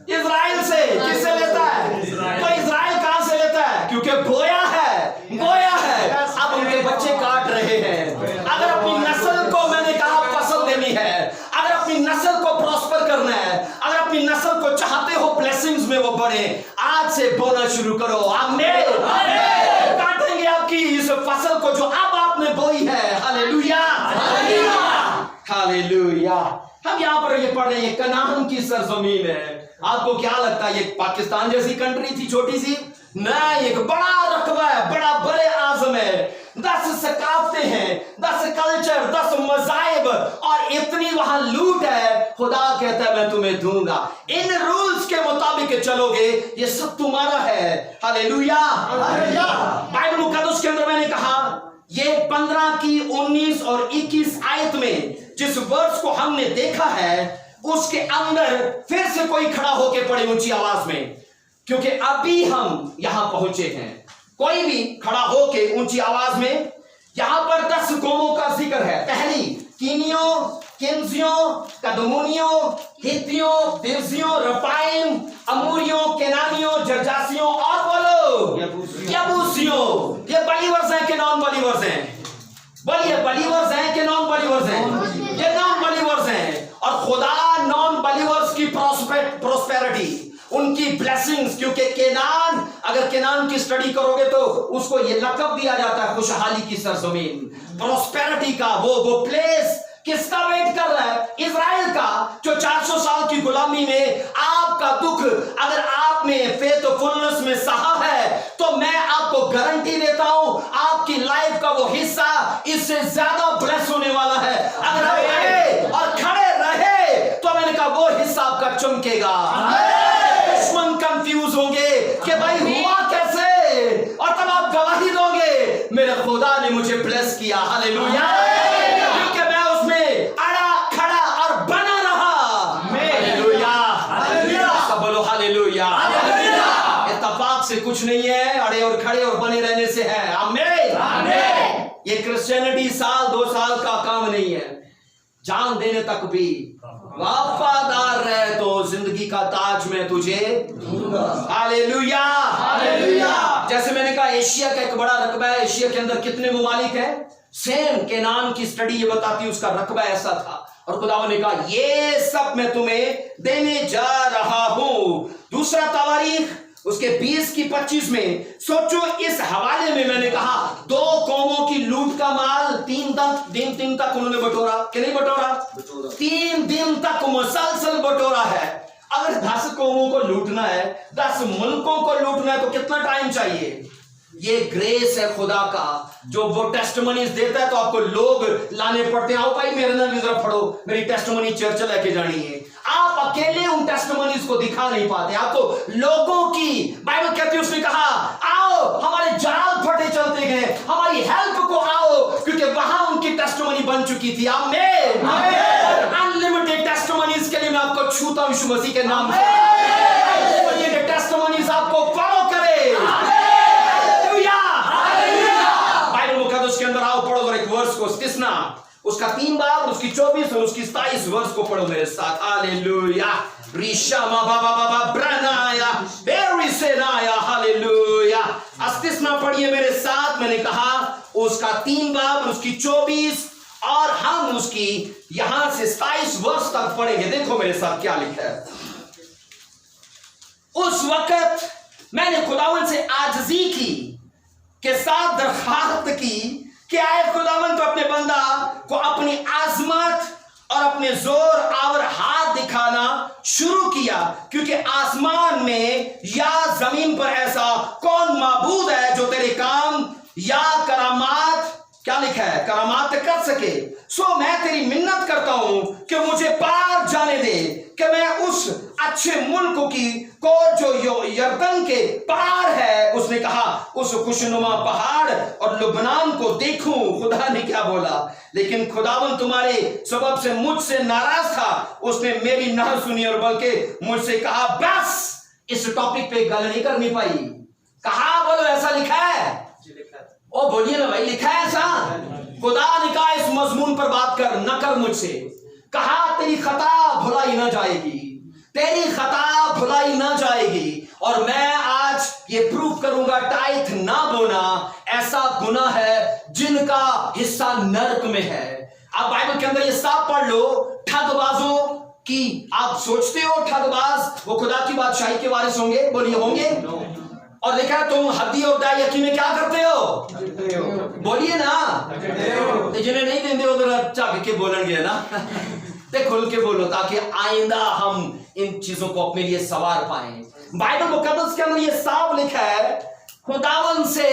इजराइल से। किससे लेता है? तो इजराइल कहां से लेता है? क्योंकि बोया है, बोया है। अब उनके बच्चे काट रहे हैं। अगर अपनी नस्ल को, मैंने कहा, फसल देनी है, अगर अपनी नस्ल को प्रॉस्पर करना है, अगर अपनी नस्ल को चाहते हो ब्लेसिंग्स में वो बढ़े, आज से बोना शुरू करो। आमीन। काटेंगे आपकी इस फसल को जो अब आपने बोई है। Hallelujah, hallelujah. हम यहाँ पर ये पढ़ रहे हैं, कनान की सरजमीन है। आपको क्या लगता है ये पाकिस्तान जैसी कंट्री थी छोटी सी? नहीं, एक बड़ा रकबा है, बड़ा बड़े आजम है। 10 सकाफते हैं, 10 कल्चर, 10 मज़ाहिब और इतनी वहां लूट है। खुदा कहता है मैं तुम्हें दूंगा, इन रूल्स के मुताबिक चलोगे, ये सब तुम्हारा है। हालेलुया। बाइबल मुकद्दस के अंदर मैंने कहा ये 15 की 19 और 21 आयत में जिस वर्ष को हमने देखा है उसके अंदर फिर से कोई खड़ा होके पड़े ऊंची आवाज में, क्योंकि अभी हम यहां पहुंचे हैं। कोई भी खड़ा होके ऊंची आवाज में, यहां पर 10 कौमों का जिक्र है। पहली कीनियों, किन्जियों, कदमोनियों, हित्तियों, दिर्जियों, रफाइम, अमूरियों, केनानियों, जर्जासियों और बोलो यबूसियों। ये बलीवर्स हैं कि नॉन बलीवर्स हैं? बोलिए, बलीवर्स हैं कि नॉन बलीवर्स हैं? ये नॉन बलीवर्स हैं। और खुदा नॉन बलीवर्स की प्रोस्पेरिटी, उनकी ब्लेसिंग्स, क्योंकि केनान, अगर केनान की स्टडी करोगे तो उसको ये लक़ब दिया जाता है खुशहाली की सरजमीन, प्रोस्पेरिटी का। वो प्लेस किसका वेट कर रहा है? इजराइल का, जो 400 साल की गुलामी में आपका दुख अगर आपने फेथफुलनेस में सहा है तो मैं आपको गारंटी देता हूं आपकी लाइफ का वो हिस्सा इससे ज्यादा ब्लेस होने वाला है। अगर आप खड़े और खड़े रहे तो मैंने कहा वो हिस्सा आपका चमकेगा। दुश्मन कंफ्यूज होंगे कि भाई हुआ कैसे, और तब आप गवाही दोगे मेरे खुदा ने मुझे ब्लेस किया। हालेलुया। क्योंकि मैं उसमें अड़ा खड़ा और बना रहा। हालेलुया, सब बोलो हालेलुया। इत्तेफाक से कुछ नहीं है, अड़े और खड़े और बने रहने से है। आमीन। ये क्रिश्चियनिटी साल 2 साल का काम नहीं है, जान देने तक भी वफादार रहे तो जिंदगी का ताज मैं तुझे दूंगा। Hallelujah, hallelujah. जैसे मैंने कहा एशिया का एक बड़ा रकबा है। एशिया के अंदर कितने मुमालिक हैं? सेम केनान की स्टडी ये बताती है उसका रकबा ऐसा था। और खुदावंद ने कहा ये सब मैं तुम्हें देने जा रहा हूं। दूसरा तवारीख उसके 20 की 25 में सोचो, इस हवाले में मैंने कहा 2 कौमों की लूट का माल 3 दिन तक उन्होंने बटोरा कि नहीं बटोरा? 3 दिन तक मुसलसल बटोरा है। अगर 10 कौमों को लूटना है, 10 मुल्कों को लूटना है तो कितना टाइम चाहिए? ये ग्रेस है खुदा का, जो वो टेस्टिमनीज देता है तो आपको लोग लाने पड़ते हैं। आओ भाई मेरे नाम जरा पढ़ो, मेरी टेस्टिमनी चर्च लेके जानी है। आप अकेले उन टेस्टिमनीज को दिखा नहीं पाते, आपको लोगों की, बाइबल कहती है, उसने कहा आओ हमारे जाल फटे चलते गए, हमारी हेल्प को आओ, क्योंकि वहां उनकी टेस्टिमनी बन चुकी थी। आमीन। अनलिमिटेड टेस्टिमनीज के लिए मैं आपको छूता हूं यीशु मसीह के नाम से। टेस्टिमनीज आपको फॉलो करे। उसके अंदर आओ पढ़ो एक वर्स को, इस्तिस्ना उसका 3 बाब, उसकी 24 और उसकी 27 वर्स को पढ़ो मेरे साथ। हालेलुया। रिशामा बाबा बाबा ब्रनाया बेरिसेनाया। हालेलुया। इस्तिस्ना पढ़िए मेरे साथ। मैंने कहा उसका 3 बाब, उसकी 24 और हम उसकी यहां से 27 वर्स तक पढ़ेंगे। देखो मेरे साथ क्या लिखा है। उस वक्त मैंने खुदावंद से आजिज़ी की के साथ दरखास्त की कि आए खुदावंद तो अपने बंदा को अपनी आजमत और अपने जोर आवर हाथ दिखाना शुरू किया, क्योंकि आसमान में या जमीन पर ऐसा कौन माबूद है जो तेरे काम या करामात, क्या लिखा है, करामात कर सके। सो मैं तेरी मिन्नत करता हूं कि मुझे पार जाने दे, कि मैं उस अच्छे मुल्क की को जो यरदन के पार है, उसने कहा, उस खुशनुमा पहाड़ और लुबनान को देखूं। खुदा ने क्या बोला, लेकिन खुदावन तुम्हारे सबब से मुझसे नाराज था, उसने मेरी ना सुनी और बल्कि मुझसे कहा बस, इस टॉपिक पे गल नहीं करनी पाई। कहा बोलो, ऐसा लिखा है? ओ बोलिए ना भाई, लिखा है ऐसा? खुदा ने कहा इस मजमून पर बात कर, न कर मुझसे। कहा तेरी खता भुलाई ना जाएगी, तेरी खता भुलाई ना जाएगी। और मैं आज ये प्रूफ करूंगा, टाइथ ना बोना ऐसा गुनाह है जिनका हिस्सा नरक में है। आप बाइबल के अंदर ये साफ पढ़ लो, ठगबाजों की, आप सोचते हो ठगबाज वो खुदा की बादशाही के वारिस होंगे? बोलिए होंगे। और लिखा है तुम हदी और दाई यकी में क्या करते हो? बोलिए ना। जिन्हें नहीं देंगे उधर झाक के बोलेंगे ना, ते खुल के बोलो, ताकि आइंदा हम इन चीजों को अपने लिए सवार पाए। बाइबल मुकद्दस के अंदर ये साफ लिखा है, खुदावन से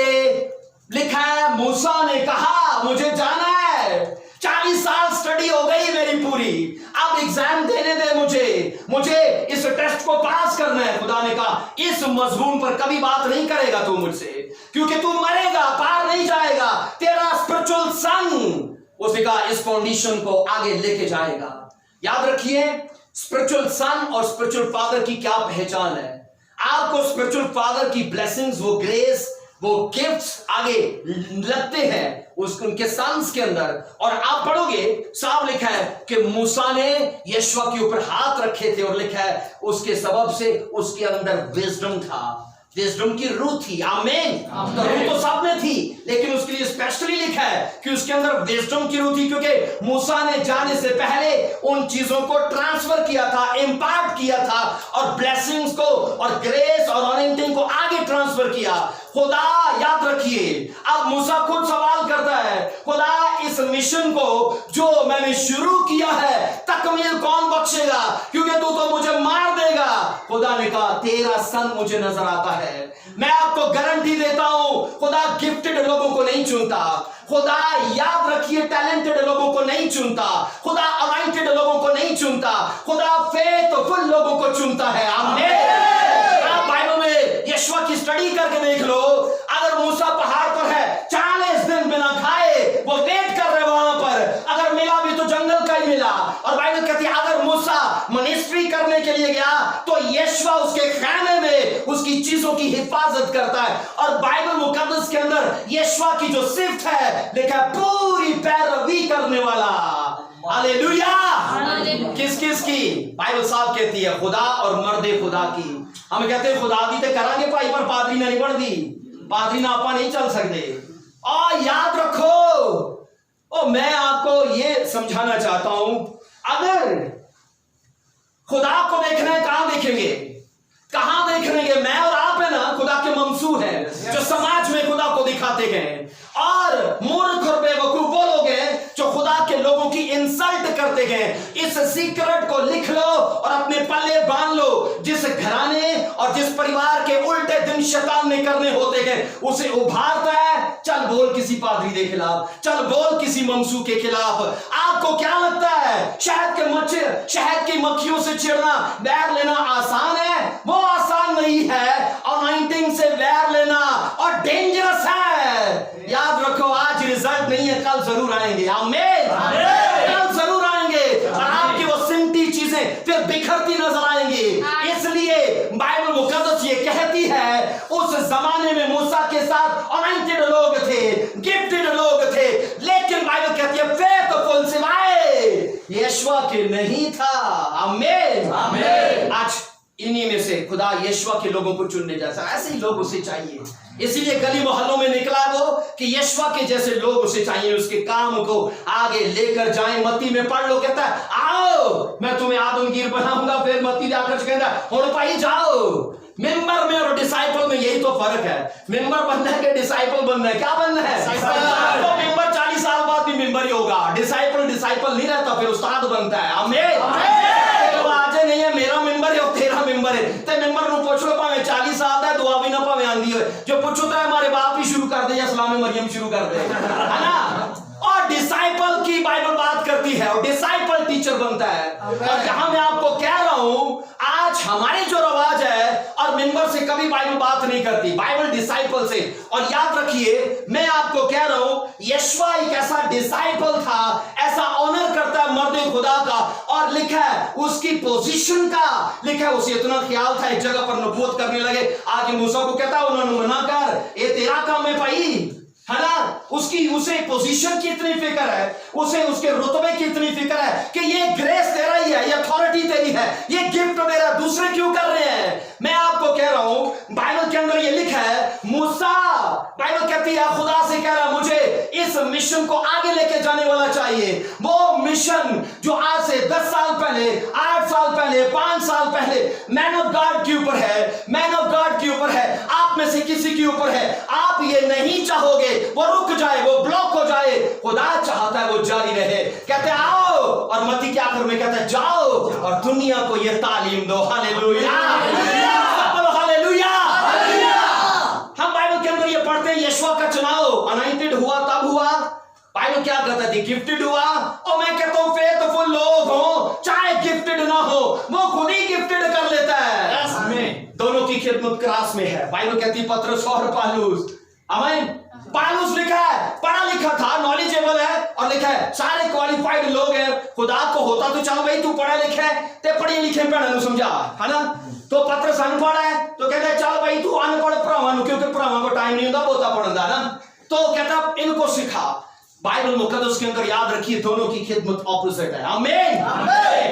लिखा है, मूसा ने कहा मुझे जाना है, 40 साल स्टडी हो गई मेरी पूरी, अब एग्जाम देने दे मुझे इस टेस्ट को पास करना है। खुदा ने कहा इस मजमून पर कभी बात नहीं करेगा तू मुझसे, क्योंकि तू मरेगा, पार नहीं जाएगा। तेरा स्पिरिचुअल सन, उसने कहा, इस फाउंडेशन को आगे लेके जाएगा। याद रखिए, स्पिरिचुअल सन और स्पिरिचुअल फादर की क्या पहचान है। आपको स्पिरिचुअल फादर की ब्लेसिंग्स, वो ग्रेस, वो गिफ्ट्स आगे लगते हैं उनके सन्स के अंदर। और आप पढ़ोगे, साफ लिखा है कि मूसा ने यशवा के ऊपर हाथ रखे थे, और लिखा है उसके सबब से उसके अंदर विजडम था, विजडम की रूह थी। आमीन। तो रूह तो सब में थी, लेकिन उसके लिए स्पेशली लिखा है कि उसके अंदर विजडम की रूह थी, क्योंकि मूसा ने जाने से पहले उन चीजों को ट्रांसफर किया था, इंपैक्ट किया था, और ब्लेसिंग्स को और ग्रेस और अनॉइंटिंग को आगे ट्रांसफर किया। खुदा, याद रखिए, अब मूसा खुद सवाल करता है, खुदा इस मिशन को जो मैंने शुरू किया है तकमील कौन बख्शेगा, क्योंकि तू तो मुझे मार देगा। खुदा ने कहा तेरा सन मुझे नजर आता है। मैं आपको गारंटी देता हूं, खुदा गिफ्टेड लोगों को नहीं चुनता, खुदा, याद रखिए, टैलेंटेड लोगों को नहीं चुनता, खुदा अनॉइंटेड लोगों को नहीं चुनता, खुदा फेथफुल लोगों को चुनता है। आमीन। आप बाइबल में यशवा की स्टडी करके देख लो, अगर मूसा पहाड़ पर है, 40 दिन बिना खाए वो वेट कर रहे वहां पर, अगर मिला भी तो जंगल का ही मिला। और बाइबल कहती है अगर मूसा मिनिस्ट्री करने के लिए गया तो यशवा उसके खाने में उसकी चीजों की हिफाजत करता है। और बाइबल मुकद्दस के अंदर यशवा की जो सिफ्त है, लिखा पूरी पैरवी करने वाला। हालेलुया। किस किस की? बाइबल साहब कहती है खुदा और मर्दे खुदा की। हम कहते हैं खुदा दी तो करांगे भाई, पर पादरी ने नहीं बढ़ दी, पादरी ना आपा नहीं चल सकते। और याद रखो, मैं आपको ये समझाना चाहता हूं, अगर खुदा को देखना है कहां देखेंगे? कहां देखेंगे? मैं और आप है ना, खुदा के ममसू है जो समाज में खुदा को दिखाते गए। और मूर्ख और बेवकूफ वो लोग हैं जो खुदा के लोगों की इंसल्ट करते गए। इस सीक्रेट को लिख लो और अपने पल्ले बांध लो, जिस घराने और जिस परिवार के उल्टे दिन शैतान ने करने होते गए उसे उभारता है। चल बोल किसी पादरी के खिलाफ, चल बोल किसी ममसू के खिलाफ। आपको क्या लगता है शहद की मक्खियों से चिढ़ना, बैर लेना आसान है? वो आसान नहीं है। अनॉइंटिंग से बैर लेना और डेंजरस है। याद रखो, आज रिजल्ट नहीं है, कल जरूर आएंगे। आमीन। कल जरूर आएंगे और आपकी वो सिमटी चीजें फिर बिखरती नजर आएंगी। इसलिए बाइबल मुकद्दस ये कहती है, उस जमाने में मूसा के साथ अनॉइंटेड लोग थे, गिफ्टेड लोग थे, लेकिन बाइबल कहती है फेथफुल सिवाय यशवा के नहीं था। आमीन। आज इन्हीं में से खुदा यीशुआ के लोगों को चुनने जैसा, ऐसे ही लोग उसे चाहिए। इसीलिए गली मोहल्लों में निकला वो कि यीशुआ के जैसे लोग उसे चाहिए, उसके काम को आगे लेकर जाएं। मत्ती में पढ़ लो, कहता है आओ मैं तुम्हें आदमगीर बनाऊंगा। फिर मत्ती जाकर कहता है हुण भाई जाओ। मेंबर में और डिसाइपल में यही तो फर्क है। मेंबर बनना है कि डिसाइपल बनना है? क्या बनना है? तो मेंबर 40 साल बाद भी मेंबर ही होगा। डिसाइपल नहीं रहता, फिर उस्ताद बनता है। आमीन। आज नहीं है मेरा मेंबर है और तेरा मेंबर है, ते मेंबर नु पूछ लो भावे 40 साल दा दुआ भी ना भावे आंदी हो, जो पूछो तो हमारे बाप ही शुरू कर दे या सलाम मरियम शुरू कर दे, है ना। और डिसाइपल की बाइबल बात करती है और डिसाइपल टीचर बनता है। और यहां मैं आपको कह रहा हूं, आज हमारे जो रवाज है और मेंबर से कभी बाइबल बात नहीं करती, बाइबल डिसाइपल से। और याद रखिए मैं आपको कह रहा हूं, यीशुआ एक ऐसा डिसाइपल था, ऐसा ऑनर करता है मर्द खुदा का। और लिखा है उसकी पोजीशन का, लिखा है उसे इतना ख्याल था एक जगह पर नबूवत करने लगे, आगे मूसा को कहता है उन्होंने मना कर, ये तेरा काम है भाई, है ना। उसकी उसे पोजीशन की इतनी फिक्र है, उसे उसके रुतबे की इतनी फिक्र है कि ये ग्रेस तेरा ही है, ये अथॉरिटी तेरी है, ये गिफ्ट मेरा, दूसरे क्यों कर रहे हैं। मैं आपको कह रहा हूं बाइबल के अंदर ये लिखा है, मूसा बाइबल कहती है खुदा से कह रहा मुझे इस मिशन को आगे लेके जाने वाला चाहिए। वो मिशन जो आज से 10 साल पहले, 8 साल पहले, 5 साल पहले मैन ऑफ गॉड के ऊपर है, मैन ऑफ गॉड के ऊपर है, आप में से किसी के ऊपर है। आप ये नहीं चाहोगे वो रुक जाए, वो ब्लॉक हो जाए, खुदा चाहता है वो जारी रहे। कहते हैं आओ, और मत्ती के आखिर में कहता है जाओ और दुनिया को ये तालीम दो। Hallelujah, hallelujah. हम बाइबल के अंदर ये पढ़ते हैं यीशुआ का चुनाव अनॉइंटेड हुआ तब हुआ, बाइबल क्या कहता है गिफ्टेड हुआ। और मैं कहता हूं फेथफुल लोग हो चाहे गिफ्टेड ना हो, वो खुद ही गिफ्टेड कर लेता है। दोनों की खिदमत क्रास में है। बाइबल कहती है पतरस और पालूस, आमीन। पालूस लिखा है पढ़ा लिखा था, नॉलेजेबल है, और लिखा है सारे क्वालिफाइड लोग हैं। खुदा को होता तो चल भाई तू पढ़ा लिखा है, ते पढ़े लिखे भैन समझा, है ना। तो पतरस अनपढ़ है तो कहता है चल भाई तू अनपढ़ भरावां, क्योंकि भरावां को टाइम नहीं होता बहुता पढ़ने का ना। तो कहता इनको सिखा। बाइबल मुकद्दस के अंदर याद रखिए दोनों की खिदमत ऑपोजिट है। आमीन।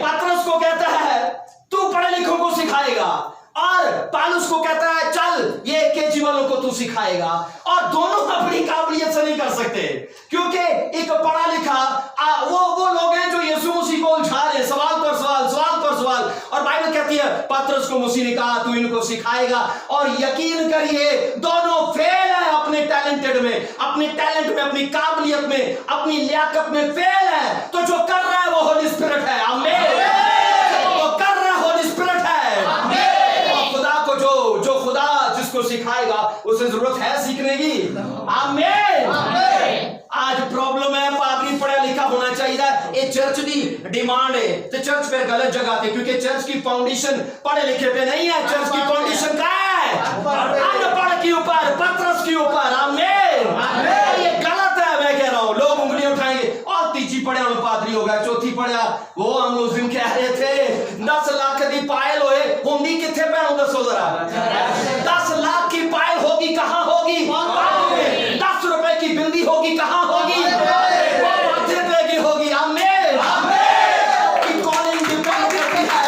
पतरस को कहता है तू पढ़े लिखों को सिखाएगा, और पालूस को कहता है चल ये केजी वालों को तू सिखाएगा। और दोनों अपनी काबिलियत से नहीं कर सकते, क्योंकि एक पढ़ा लिखा वो लोग हैं जो यीशु मसीह को उलझा रहे, सवाल पर सवाल, सवाल पर सवाल। और बाइबल कहती है पतरस को मसीह ने कहा तू इनको सिखाएगा। और यकीन करिए दोनों फेल है अपने टैलेंटेड में, अपने टैलेंट में, अपनी काबिलियत में, अपनी लियाकत में फेल है। तो जो कर रहा है वो होली स्पिरिट है। आमीन। वो कर रहा है होली स्पिरिट है। और खुदा को जो खुदा जिसको सिखाएगा उसे जरूरत है सीखने की। आमीन। आज प्रॉब्लम है पादरी पढ़ा लिखा होना चाहिए, ये चर्च की डिमांड है, तो चर्च पे गलत जगह थे, क्योंकि चर्च की फाउंडेशन पढ़े लिखे पे नहीं है। चर्च की फाउंडेशन क्या है? अनपढ़ के ऊपर, पतरस के ऊपर। आमीन। ये गलत है, मैं कह रहा हूं। लोग उंगलियां उठाएंगे और तीजी पढ़िया पादरी होगा, चौथी पढ़िया वो हम उस दिन कह रहे थे 10 लाख की पायल होए होंगी किथे भैनों दसो जरा। 10 लाख की पायल होगी कहां होगी? 10 रुपए की बिंदी होगी कहां होगी? माथे पे की होगी। आमीन। की कॉलिंग डिपेंड करती है।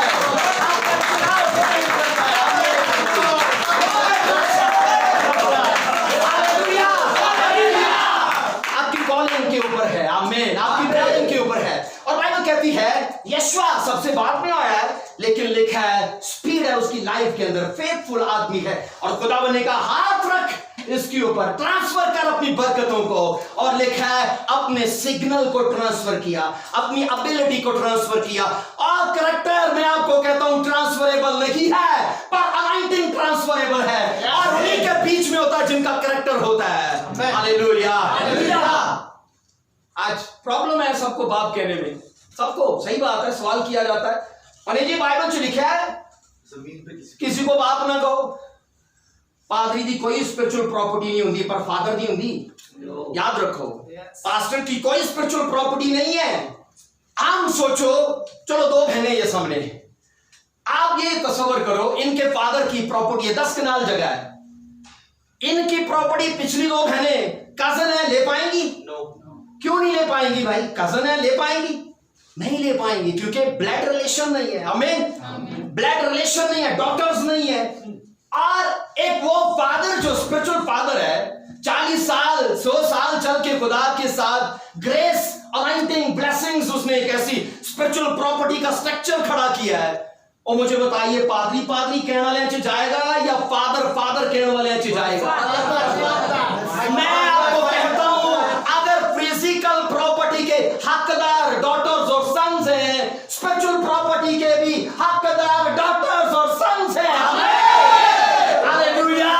आपकी कॉलिंग के ऊपर है। आमीन। आपकी कॉलिंग के ऊपर है। और बाइबल कहती है यीशुआ सबसे बाद में आया है, लेकिन लिखा है स्पीड है उसकी लाइफ के अंदर, फेथफुल आदमी है। और खुदा ने कहा हाथ रख इसके ऊपर, ट्रांसफर कर अपनी बरकतों को। और लिखा है अपने सिग्नल को ट्रांसफर किया, अपनी एबिलिटी को ट्रांसफर किया। और कैरेक्टर मैं आपको कहता हूं ट्रांसफरेबल नहीं है, पर अनॉइंटिंग ट्रांसफरेबल है। और उन्हीं के बीच में होता है जिनका कैरेक्टर होता है। हालेलुया। आज प्रॉब्लम है सबको बाप कहने में, सबको सही बात है, सवाल किया जाता है और ये बाइबल में लिखा है जमीन पे किसी को बाप ना कहो। पादरी दी कोई स्पिरिचुअल प्रॉपर्टी नहीं होती, पर फादर दी होती। याद रखो पास्टर की कोई स्पिरिचुअल प्रॉपर्टी नहीं है। हम सोचो चलो 2 बहनें ये सामने, आप ये तस्वर करो इनके फादर की प्रॉपर्टी है 10 कनाल जगह है, इनकी प्रॉपर्टी पिछली 2 बहनें कजन है, ले पाएंगी? क्यों नहीं ले पाएंगी भाई? कजन है, ले पाएंगी? नहीं ले पाएंगी, क्योंकि ब्लड रिलेशन नहीं है। आमीन। ब्लड रिलेशन नहीं है, डॉक्टर्स नहीं है, और एक वो फादर जो स्पिरिचुअल फादर है, 40 साल 100 साल चल के खुदा के साथ ग्रेस अनॉइंटिंग ब्लेसिंग्स, उसने एक ऐसी स्पिरिचुअल प्रॉपर्टी का स्ट्रक्चर खड़ा किया है। और मुझे बताइए, पादरी पादरी कहने वाले अच्छे जाएगा या फादर फादर कहने वाले अच्छे जाएगा? मैं आपको कहता हूं, अगर फिजिकल प्रॉपर्टी के हकदार डॉटर्स और सन्स हैं, स्पिरिचुअल प्रॉपर्टी के भी हकदार डॉटर्स और सन्स हैं। हालेलुया।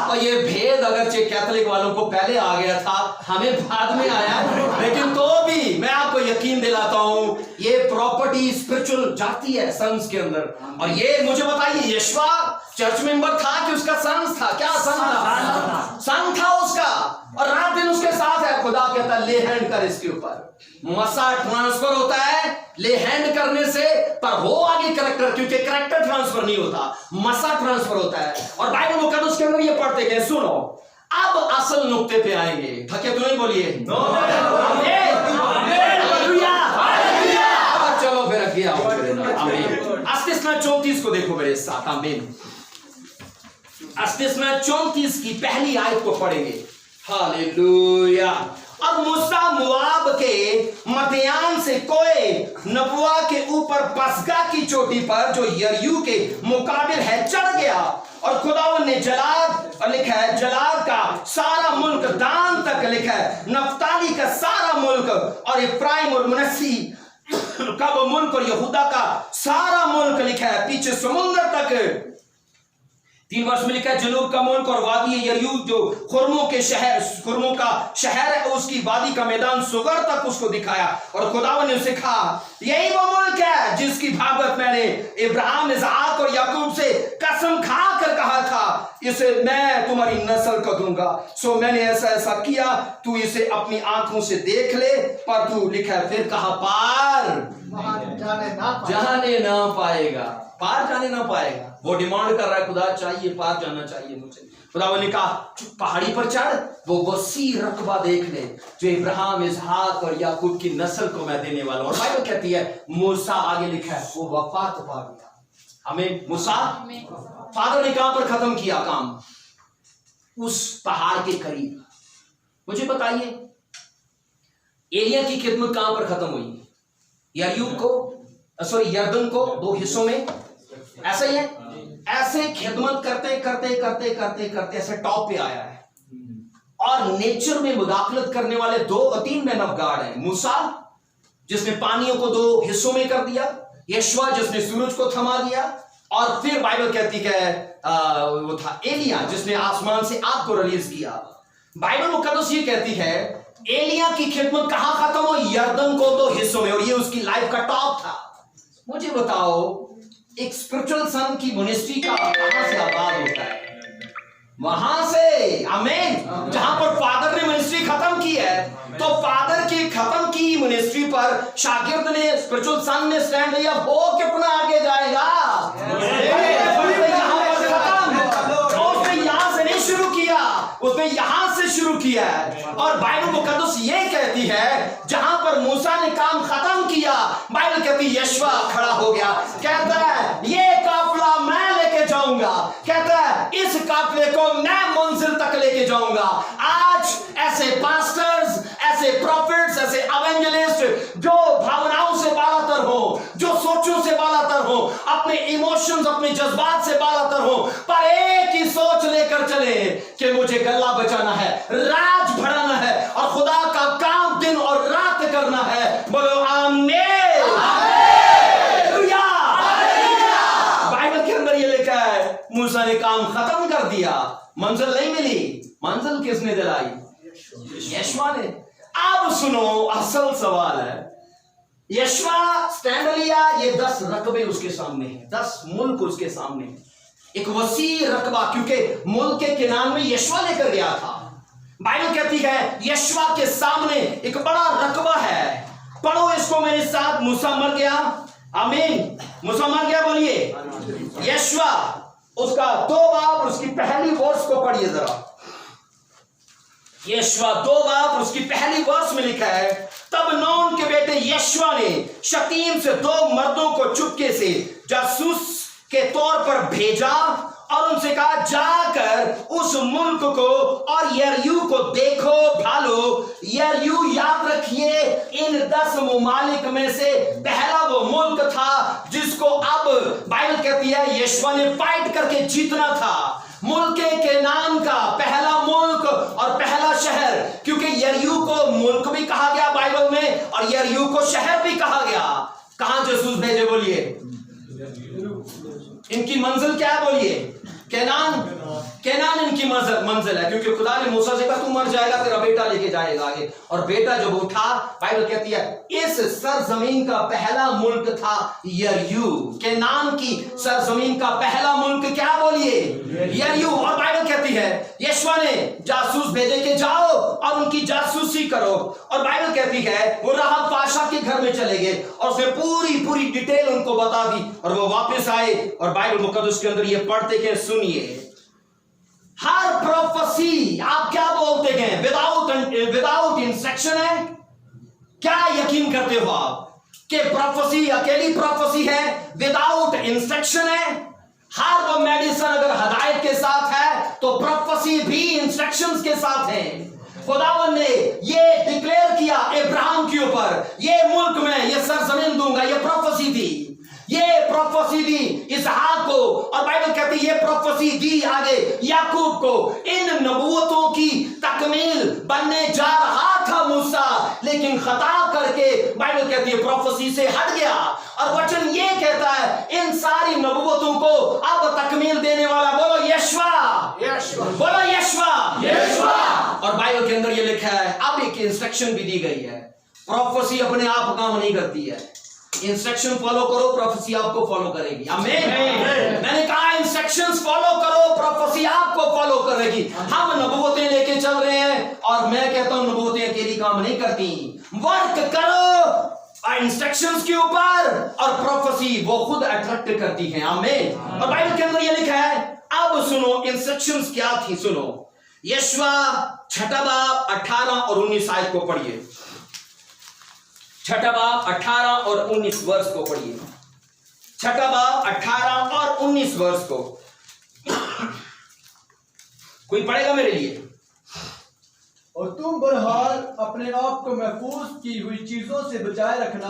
और ये भेद अगरचे कैथोलिक वालों को पहले आ गया था, हमें बाद में आया, लेकिन तो भी मैं आपको यकीन दिलाता हूं ये प्रॉपर्टी स्पिरिचुअल जाती है सन्स के अंदर। और ये मुझे बताइए, यीशु चर्च मेंबर था कि उसका सन्स था? क्या सन था? सन था उसका, और रात दिन उसके साथ है। खुदा कहता है ले हैंड कर इसके ऊपर। मसा ट्रांसफर होता है ले हैंड करने से, पर हो आगे करेक्टर, क्योंकि करेक्टर ट्रांसफर नहीं होता, मसा ट्रांसफर होता है। और बाइबल मुकद्दस के अंदर ये पढ़ते हैं, सुनो अब असल नुक्ते पे आएंगे। थके तो नहीं बोलिए चलो फिर अगे आओ मेरे नाम। आमीन। अस्तिस्ना 34 को देखो मेरे साथ। आमीन। अस्तिस्ना 34 की पहली आयत को पढ़ेंगे। हालेलुया। और मूसा मोआब के मध्यान से कोए नबुआ के ऊपर पसगा की चोटी पर जो यरीहो के मुकाबिल है चढ़ गया, और खुदावन ने जलाद लिखा है, जलाद का सारा मुल्क, दान तक लिखा है, नफ्ताली का सारा मुल्क, और इफ्राइम और मनस्सी का वो मुल्क, और यहूदा का सारा मुल्क लिखा है पीछे समुद्र तक। 3 वर्ष में लिखा है जनूब का मुल्क और वादी यरीहो जो खुरमों के शहर, खुरमों का शहर है, उसकी वादी का मैदान सुगर तक उसको दिखाया। और खुदावन ने उसे कहा यही वो मुल्क है जिसकी भागवत मैंने इब्राहिम, इसहाक और याकूब से कसम खा कर कहा था, इसे मैं तुम्हारी नस्ल को दूंगा। सो मैंने ऐसा किया, तू इसे अपनी आंखों से देख ले। पर तू लिखा है फिर कहा पार जाने ना पाएगा, पार जाने ना पाएगा। वो डिमांड कर रहा है, खुदा चाहिए, पार जाना चाहिए मुझे। खुदा ने कहा पहाड़ी पर चढ़, वो वसी रकबा देख ले जो इब्राहिम, इसहाक और याकूब की नस्ल को मैं देने वाला हूं। और बाइबल कहती है मूसा, आगे लिखा है वो वफात पा गया। हमें मूसा फादर ने कहां पर खत्म किया काम? उस पहाड़ के करीब। मुझे बताइए एलिया की खिदमत कहां पर खत्म हुई? यरीहो को, सॉरी यरदन को 2 हिस्सों में, ऐसा ही है। ऐसे खिदमत करते करते करते करते करते ऐसे टॉप पे आया है। और नेचर में मुदाखलत करने वाले 2-3 मैन ऑफ गॉड हैं। मूसा जिसने पानियों को 2 हिस्सों में कर दिया, यशवा जिसने सूरज को थमा दिया, और फिर बाइबल कहती है वो था एलिया जिसने आसमान से आग को रिलीज किया। बाइबल मुकद्दस ये कहती है एलिया की खिदमत कहां खत्म हुई? यरदन को 2 हिस्सों में, और ये उसकी लाइफ का टॉप था। मुझे बताओ एक स्पिरिचुअल सन की मिनिस्ट्री का कहां से आगाज होता है? वहां से। आमीन। जहां पर फादर ने मिनिस्ट्री खत्म की है, तो फादर की खत्म की मिनिस्ट्री पर शागिर्द ने, स्पिरिचुअल सन ने स्टैंड लिया, वो कितना आगे जाएगा? उसने यहां से नहीं शुरू किया, उसने यहां से शुरू किया है। और बाइबल मुकद्दस ये कहती है जहां पर मूसा ने काम खत्म किया, बाइबल कहती है यशवा खड़ा हो गया, कहता है ये काफिला मैं लेके जाऊंगा, कहता है इस काफिले को मैं मंजिल तक लेके जाऊंगा। आज ऐसे पास्टर्स, ऐसे प्रॉफिट्स, ऐसे एवेंजलिस्ट जो भावनाओं से बालातर हो, जो सोचों से बालातर हो, अपने इमोशंस, अपने जज्बात से बालातर हो, पर एक ही सोच लेकर चले कि मुझे गल्ला बचाना है, राज बढ़ाना है, और खुदा का काम दिन और रात करना है। बोलो आमीन। बाइबल के अंदर ये लिखा है मूसा ने काम खत्म कर दिया, मंजिल नहीं मिली। मंजिल किसने दिलाई? यशवा ने। अब सुनो असल सवाल है, यशवा स्टैंड लिया, ये 10 रकबे उसके सामने हैं, 10 मुल्क उसके सामने हैं, एक वसी रकबा, क्योंकि मुल्क के किनारे में यशवा लेकर गया था। बाइबल कहती है यशवा के सामने एक बड़ा रकबा है। पढ़ो इसको मेरे साथ। मूसा मर गया। आमीन। मूसा मर गया, बोलिए। यशवा उसका 2 बाब, उसकी पहली वर्ष को पढ़िए जरा। यशवा 2 बाब, उसकी पहली वर्ष में लिखा है तब नून के बेटे यशवा ने शकीम से 2 मर्दों को चुपके से जासूस के तौर पर भेजा और उनसे कहा, जाकर उस मुल्क को और यरयू को देखो भालो। यरयू याद रखिए इन 10 ममालिक में से पहला वो मुल्क था जिसको अब बाइबल कहती है यशवा ने फाइट करके जीतना था। मुल्क के नाम का पहला मुल्क और पहला शहर, क्योंकि यरयू को मुल्क भी कहा गया बाइबल में और यरयू को शहर भी कहा गया। कहां जासूस भेजे बोलिए? इनकी मंजिल क्या है बोलिए? केनान इनकी मंजिल है, क्योंकि खुदा ने मूसा से कहा तू मर जाएगा तेरा बेटा लेके जाएगा आगे। और बेटा जब उठा, बाइबल कहती है इस सरजमीन का पहला मुल्क था यरयू। केनान की सरजमीन का पहला मुल्क क्या बोलिए? यरयू। और बाइबल कहती है यशवा ने जासूस भेजे कि जाओ और उनकी जासूसी करो। और बाइबल कहती है वो राहब बादशाह के घर में चले गए और उसने पूरी डिटेल उनको बता दी और वो वापस आए। और बाइबल मुकद्दस के अंदर ये पढ़ते के सुनिए, हर प्रोफेसी आप क्या बोलते हैं विदाउट इंस्ट्रक्शन है? क्या यकीन करते हो आप कि प्रोफेसी अकेली प्रोफेसी है, विदाउट इंस्ट्रक्शन है? हर वो मेडिसिन अगर हदायत के साथ है तो प्रोफेसी भी इंस्ट्रक्शंस के साथ है। खुदावन ने ये डिक्लेयर किया इब्राहिम के ऊपर, ये मुल्क में ये सरजमीन दूंगा, ये प्रोफेसी थी, ये प्रोफेसी दी इसहाक को। और बाइबल कहती है ये प्रोफेसी दी आगे याकूब को। इन नबूवतों की तकमील बनने जा रहा था मूसा, लेकिन खता करके बाइबल कहती है प्रोफेसी से हट गया। और वचन ये कहता है इन सारी नबूवतों को अब तकमील देने वाला बोलो यशवा, बोलो यशवा। और बाइबल के अंदर ये लिखा है अब एक इंस्ट्रक्शन भी दी गई है। प्रोफेसी अपने आप काम नहीं करती है, इंस्ट्रक्शन फॉलो करो, प्रोफेसी आपको फॉलो करेगी। आमीन। मैंने कहा इंस्ट्रक्शंस फॉलो करो, प्रोफेसी आपको फॉलो करेगी। हम नबूवतें लेके चल रहे हैं और मैं कहता हूं नबूवतें अकेली काम नहीं करती, वर्क करो इंस्ट्रक्शंस के ऊपर और प्रोफेसी वो खुद अट्रैक्ट करती हैं। आमीन। और बाइबल के अंदर ये लिखा है, अब सुनो इंस्ट्रक्शंस क्या थी, सुनो। यशवा 6 बाब 18 और 19 आयत को पढ़िए। 6 बाब 18 और 19 वर्ष को पढ़िए। 6 बाब 18 और 19 वर्ष को कोई पढ़ेगा मेरे लिए? और तुम बहरहाल अपने आप को महफूज की हुई चीजों से बचाए रखना,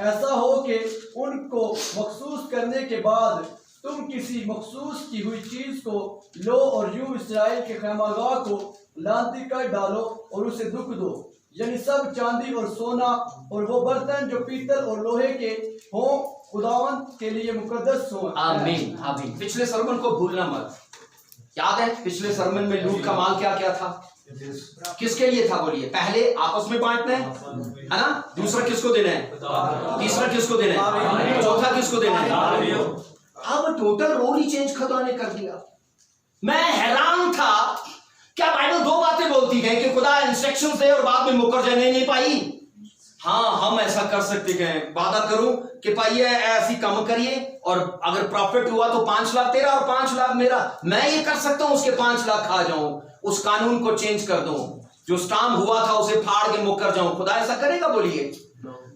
ऐसा हो कि उनको मखसूस करने के बाद तुम किसी मखसूस की हुई चीज को लो और यूं इस्राएल के खैमागाह को लांती कर डालो और उसे दुख दो, यानी सब चांदी और सोना और वो बर्तन जो पीतल और लोहे के हों खुदावंद के लिए मुकद्दस हों। आमीन आमीन। पिछले सरमन को भूलना मत। याद है पिछले सरमन में लूट का माल क्या क्या था, किसके लिए था बोलिए? पहले आपस में बांटना है ना, दूसरा किसको देना है, तीसरा किसको देना है, चौथा किसको देना है। अब टोटल रोल ही चेंज खुदा ने कर दिया। मैं हैरान था, क्या बाइबल 2 बातें बोलती है कि खुदा इंस्ट्रक्शंस दे और बाद में मुकर जाने नहीं पाई? हाँ, हम ऐसा कर सकते हैं, वादा करूं कि भाई ऐसी कम करिए और अगर प्रॉफिट हुआ तो 5 लाख तेरा और 5 लाख मेरा। मैं ये कर सकता हूं उसके 5 लाख खा जाऊं, उस कानून को चेंज कर दूं, जो स्टाम्प हुआ था उसे फाड़ के मुकर जाऊं। खुदा ऐसा करेगा बोलिए?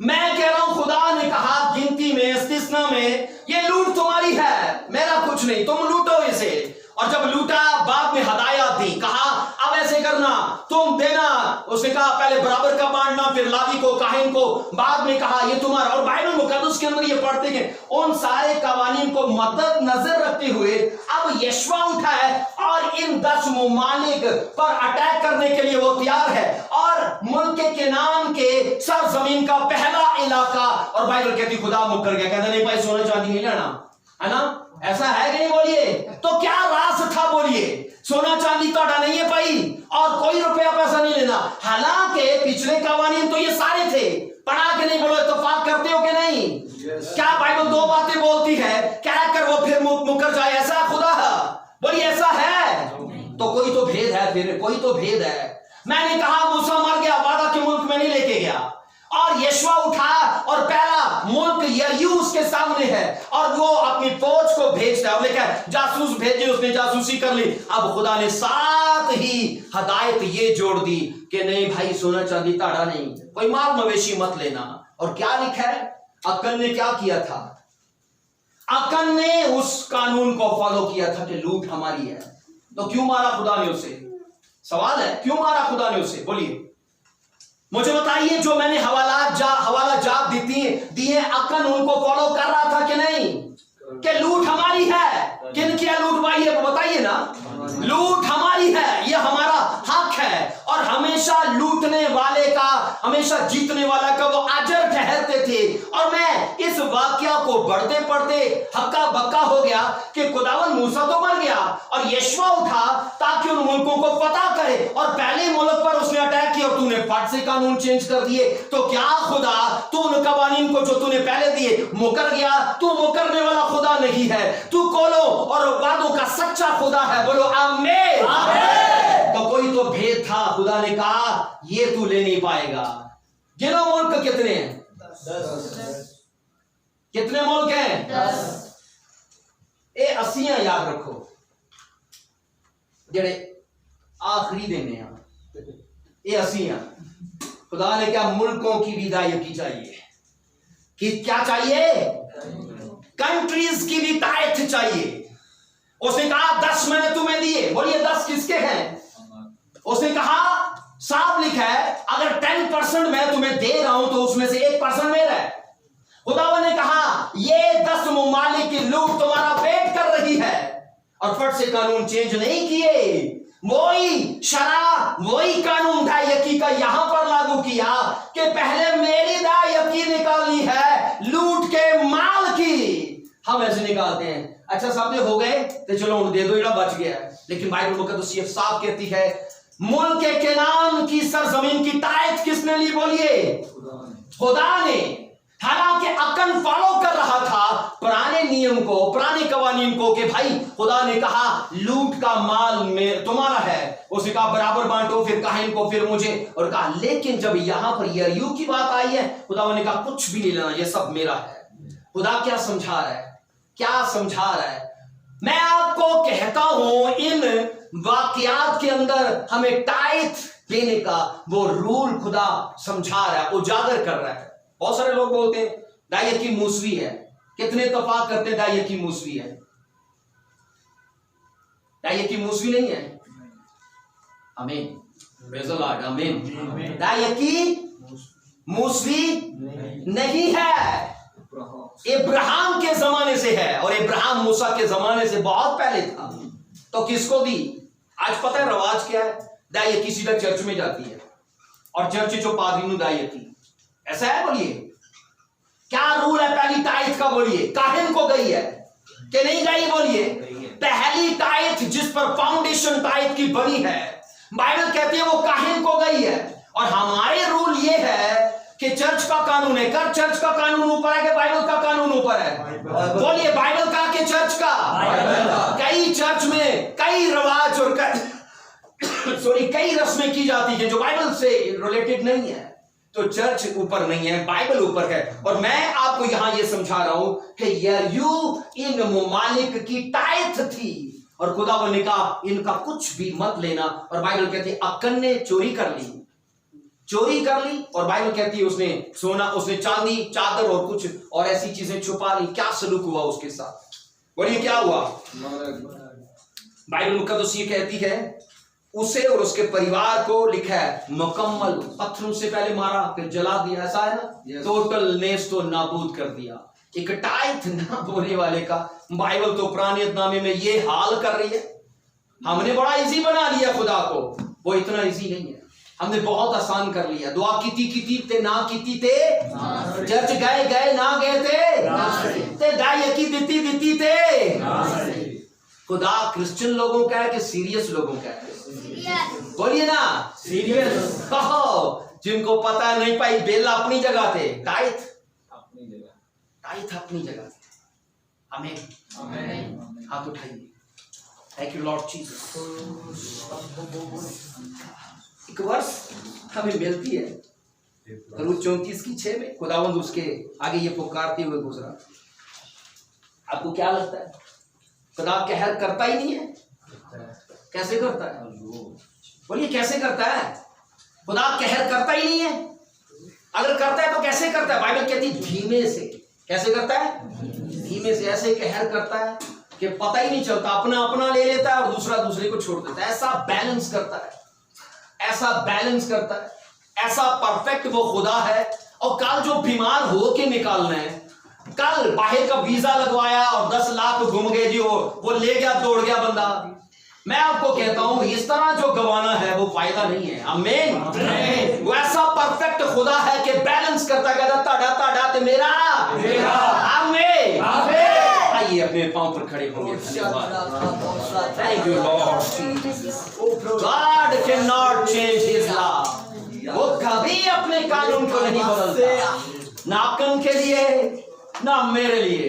मैं कह रहा हूं खुदा ने कहा गिनती में इस्तिस्ना में ये लूट तुम्हारी है, मेरा कुछ नहीं, तुम लूटो इसे। और जब लूटा बाद में हदायत दी, कहा अब ऐसे करना, तुम देना। उसने कहा पहले बराबर का बांटना, फिर लावी को काहिन को, बाद में कहा ये तुम्हारा। और बाइबल मुकद्दस के अंदर ये पढ़ते हैं उन सारे कवानीन को मद्देनजर रखते हुए अब यशवा उठा है और इन 10 ममालिक पर अटैक करने के लिए वो तैयार है। और मुल्क के नाम के सरजमीन का पहला इलाका, और बाइबल कहती खुदा मुकर गया, कहता नहीं भाई सोना चांदी नहीं लेना, है ना? ऐसा है कि नहीं बोलिए? तो क्या रास था बोलिए? सोना चांदी तो नहीं है भाई, और कोई रुपया पैसा नहीं लेना। हालांकि पिछले कवानीन तो ये सारे थे, पढ़ा के नहीं बोलो, इत्तेफाक करते हो कि नहीं? क्या बाइबल 2 बातें बोलती है, क्या कर वो फिर मुकर जाए? ऐसा खुदा बोलिए ऐसा है? तो कोई तो भेद है, फिर कोई तो भेद है। मैंने कहा मूसा मर गया, वादा के मुल्क में नहीं लेके गया, और यीशुआ उठा और पहला मुल्क यरीहो उसके सामने है और वो अपनी फौज को भेजता है और लेकर जासूस भेजे, उसने जासूसी कर ली। अब खुदा ने साथ ही हदायत ये जोड़ दी कि नहीं भाई सोना चांदी ताड़ा नहीं, कोई माल मवेशी मत लेना। और क्या लिखा है, अकन ने क्या किया था, अकन ने उस कानून को फॉलो किया था कि लूट हमारी है। तो क्यों मारा खुदा ने उसे? सवाल है, क्यों मारा खुदा ने उसे? बोलिए मुझे बताइए। जो मैंने हवाला जात दिए, अकन उनको फॉलो कर रहा था कि नहीं कि लूट हमारी है? किन किया लूट भाई है बताइए ना। लूट हमारी है, यह हमारा हक है और हमेशा लूटने वाले का, हमेशा जीतने वाला का वो अजर ठहरते थे। और मैं इस वाकया को बढ़ते पढ़ते हक्का बक्का हो गया कि खुदावन मूसा तो मर गया और यीशुआ उठा ताकि उन मुल्कों को पता करे और पहले मुल्क पर उसने अटैक किया और तूने फट से कानून चेंज कर दिए। तो क्या खुदा तू उन कवानीन को जो तूने पहले दिए मुकर गया? तू मुकरने वाला खुदा नहीं है, तू कोलो और वादों का सच्चा खुदा है। बोलो आमीन। तो कोई तो भेद था, खुदा ने कहा ये तू ले नहीं पाएगा। गिनो मुल्क कितने हैं? 10। कितने मुल्क हैं? 10। ए 80 याद रखो जेड़े आखिरी देने हैं, ये 80। खुदा ने क्या मुल्कों की विदायगी चाहिए कि क्या चाहिए? कंट्रीज की भी तायत चाहिए। उसने कहा 10 मैंने तुम्हें दिए। बोलिए 10 किसके हैं? उसने कहा साफ लिखा है अगर 10% मैं तुम्हें दे रहा हूं तो उसमें से 1% मेरा है। खुदावन ने कहा ये 10 मुमालिक की लूट तुम्हारा वेट कर रही है और फट से कानून चेंज नहीं किए। वही शरा, वही कानून दायकी का यहां पर लागू किया कि पहले मेरी दायकी निकालनी है लूट के माल की। हम ऐसे निकालते हैं, अच्छा साहब हो गए तो चलो दे दो, इड़ा बच गया है। लेकिन बाइबल मुकद्दस ये साफ कहती है मुल्क केनान की सरजमीन की तायत किसने ली? बोलिए खुदा ने। हालांकि अकन फॉलो कर रहा था पुराने नियम को, पुराने कवानीन को कि भाई खुदा ने कहा लूट का माल में तुम्हारा है, उसने कहा बराबर बांटो, फिर कहा इनको फिर मुझे, और कहा लेकिन जब यहां पर यरीहो की बात आई है खुदा ने कहा कुछ भी नहीं लेना, ये सब मेरा है। खुदा क्या समझा रहा है? क्या समझा रहा है? मैं आपको कहता हूं इन वाकयात के अंदर हमें टाइट देने का वो रूल खुदा समझा रहा है, उजागर कर रहा है। बहुत सारे लोग बोलते हैं दायकी मूसवी है, कितने इत्तेफाक करते हैं दायकी मूसवी है? दायकी मूसवी नहीं है। आमीन, प्रेज़ द लॉर्ड, आमीन। दायकी मूसवी नहीं है, इब्राहिम के जमाने से है और इब्राहिम मूसा के जमाने से बहुत पहले था। तो किसको दी? आज पता है रवाज क्या है? दायकी सीधा चर्च में जाती है और चर्च जो पादरी दायकी, ऐसा है? बोलिए क्या रूल है पहली टाइथ का? बोलिए काहिन को गई है कि नहीं गई? बोलिए पहली टाइथ जिस पर फाउंडेशन टाइथ की बनी है बाइबल कहती है वो काहिन को गई है। और हमारे रूल ये है कि चर्च का कानून है, कर चर्च का कानून ऊपर है कि बाइबल का कानून ऊपर है? बोलिए बाइबल का कि चर्च का? कई चर्च में कई रिवाज और कई रस्में की जाती है जो बाइबल से रिलेटेड नहीं है। तो चर्च ऊपर नहीं है, बाइबल ऊपर है। और मैं आपको यहां ये समझा रहा हूं कि यरीहो इन मुमालिक की टाइथ थी और खुदा ने कहा इनका कुछ भी मत लेना। और बाइबल कहती है अकन ने चोरी कर ली और बाइबल कहती है उसने सोना, उसने चांदी, चादर और कुछ और ऐसी चीजें छुपा ली। क्या सलूक हुआ उसके साथ? बोलिए क्या हुआ? बाइबल मुकद्दस ये कहती है उसे और उसके परिवार को लिखा है मुकम्मल पत्थरों से पहले मारा फिर जला दिया, ऐसा है ना? टोटल नेस तो नाबूद कर दिया। एक टाइथ ना बोलने वाले का बाइबल तो पुराने नामे में ये हाल कर रही है। हमने बड़ा इजी बना लिया खुदा को, वो इतना इजी नहीं है। हमने बहुत आसान कर लिया। दुआ कीती ते ना कीती ते, चर्च गए ना गए ते दायकी दी ते। खुदा क्रिश्चियन लोगों का है कि सीरियस लोगों का है? बोलिए ना सीरियस। जिनको पता नहीं पाई बेला अपनी जगह थे, टाइथ अपनी जगह थे। आमीन, हाथ उठाइए। Thank you Lord Jesus. एक वर्ष हमें मिलती है करूब 34:6 में खुदावंद उसके आगे ये पुकारते हुए गुजरा। आपको क्या लगता है खुदा कहर करता ही नहीं है? कैसे करता है? बोलिए कैसे करता है? खुदा कहर करता ही नहीं है। अगर करता है तो कैसे करता है? बाइबल कहती है धीमे से। कैसे करता है? धीमे से। ऐसे कहर करता है कि पता ही नहीं चलता, अपना अपना ले लेता है और दूसरा दूसरे को छोड़ देता है। ऐसा बैलेंस करता है, ऐसा बैलेंस करता है, ऐसा परफेक्ट वो खुदा है। और कल जो बीमार हो के निकालना है, कल बाहर का वीजा लगवाया और 10 लाख घूम गए जी, वो ले गया, दौड़ गया बंदा। मैं आपको कहता हूं इस तरह जो गवाना है वो फायदा नहीं है। आमीन। वो ऐसा परफेक्ट खुदा है कि बैलेंस करता कहता ताड़ा ताड़ा ते मेरा। आमीन। आइए अपने पांव पर खड़े होंगे। Thank you Lord. God can not change his love. वो कभी अपने कानून को नहीं बदलता, ना आपके के लिए ना मेरे लिए,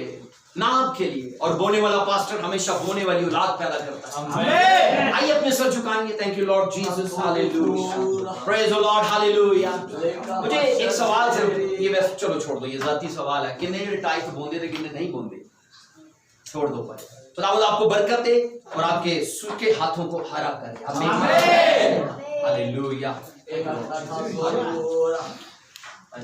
ना आपके लिए। और बोने वाला पास्टर हमेशा बोने वाली औलाद पैदा करता है। आइए अपने सर झुकाएंगे। Thank you Lord Jesus. Hallelujah. Praise the Lord. Hallelujah. मुझे एक सवाल से ये बस चलो छोड़ दो, ये जाती सवाल है। कितने टाइप बोंदे थे कितने नहीं बोंदे, छोड़ दो पर। खुदावंद आपको बरकत दे और आपके सूखे हाथों को हरा करे। आमीन। हालेलुया।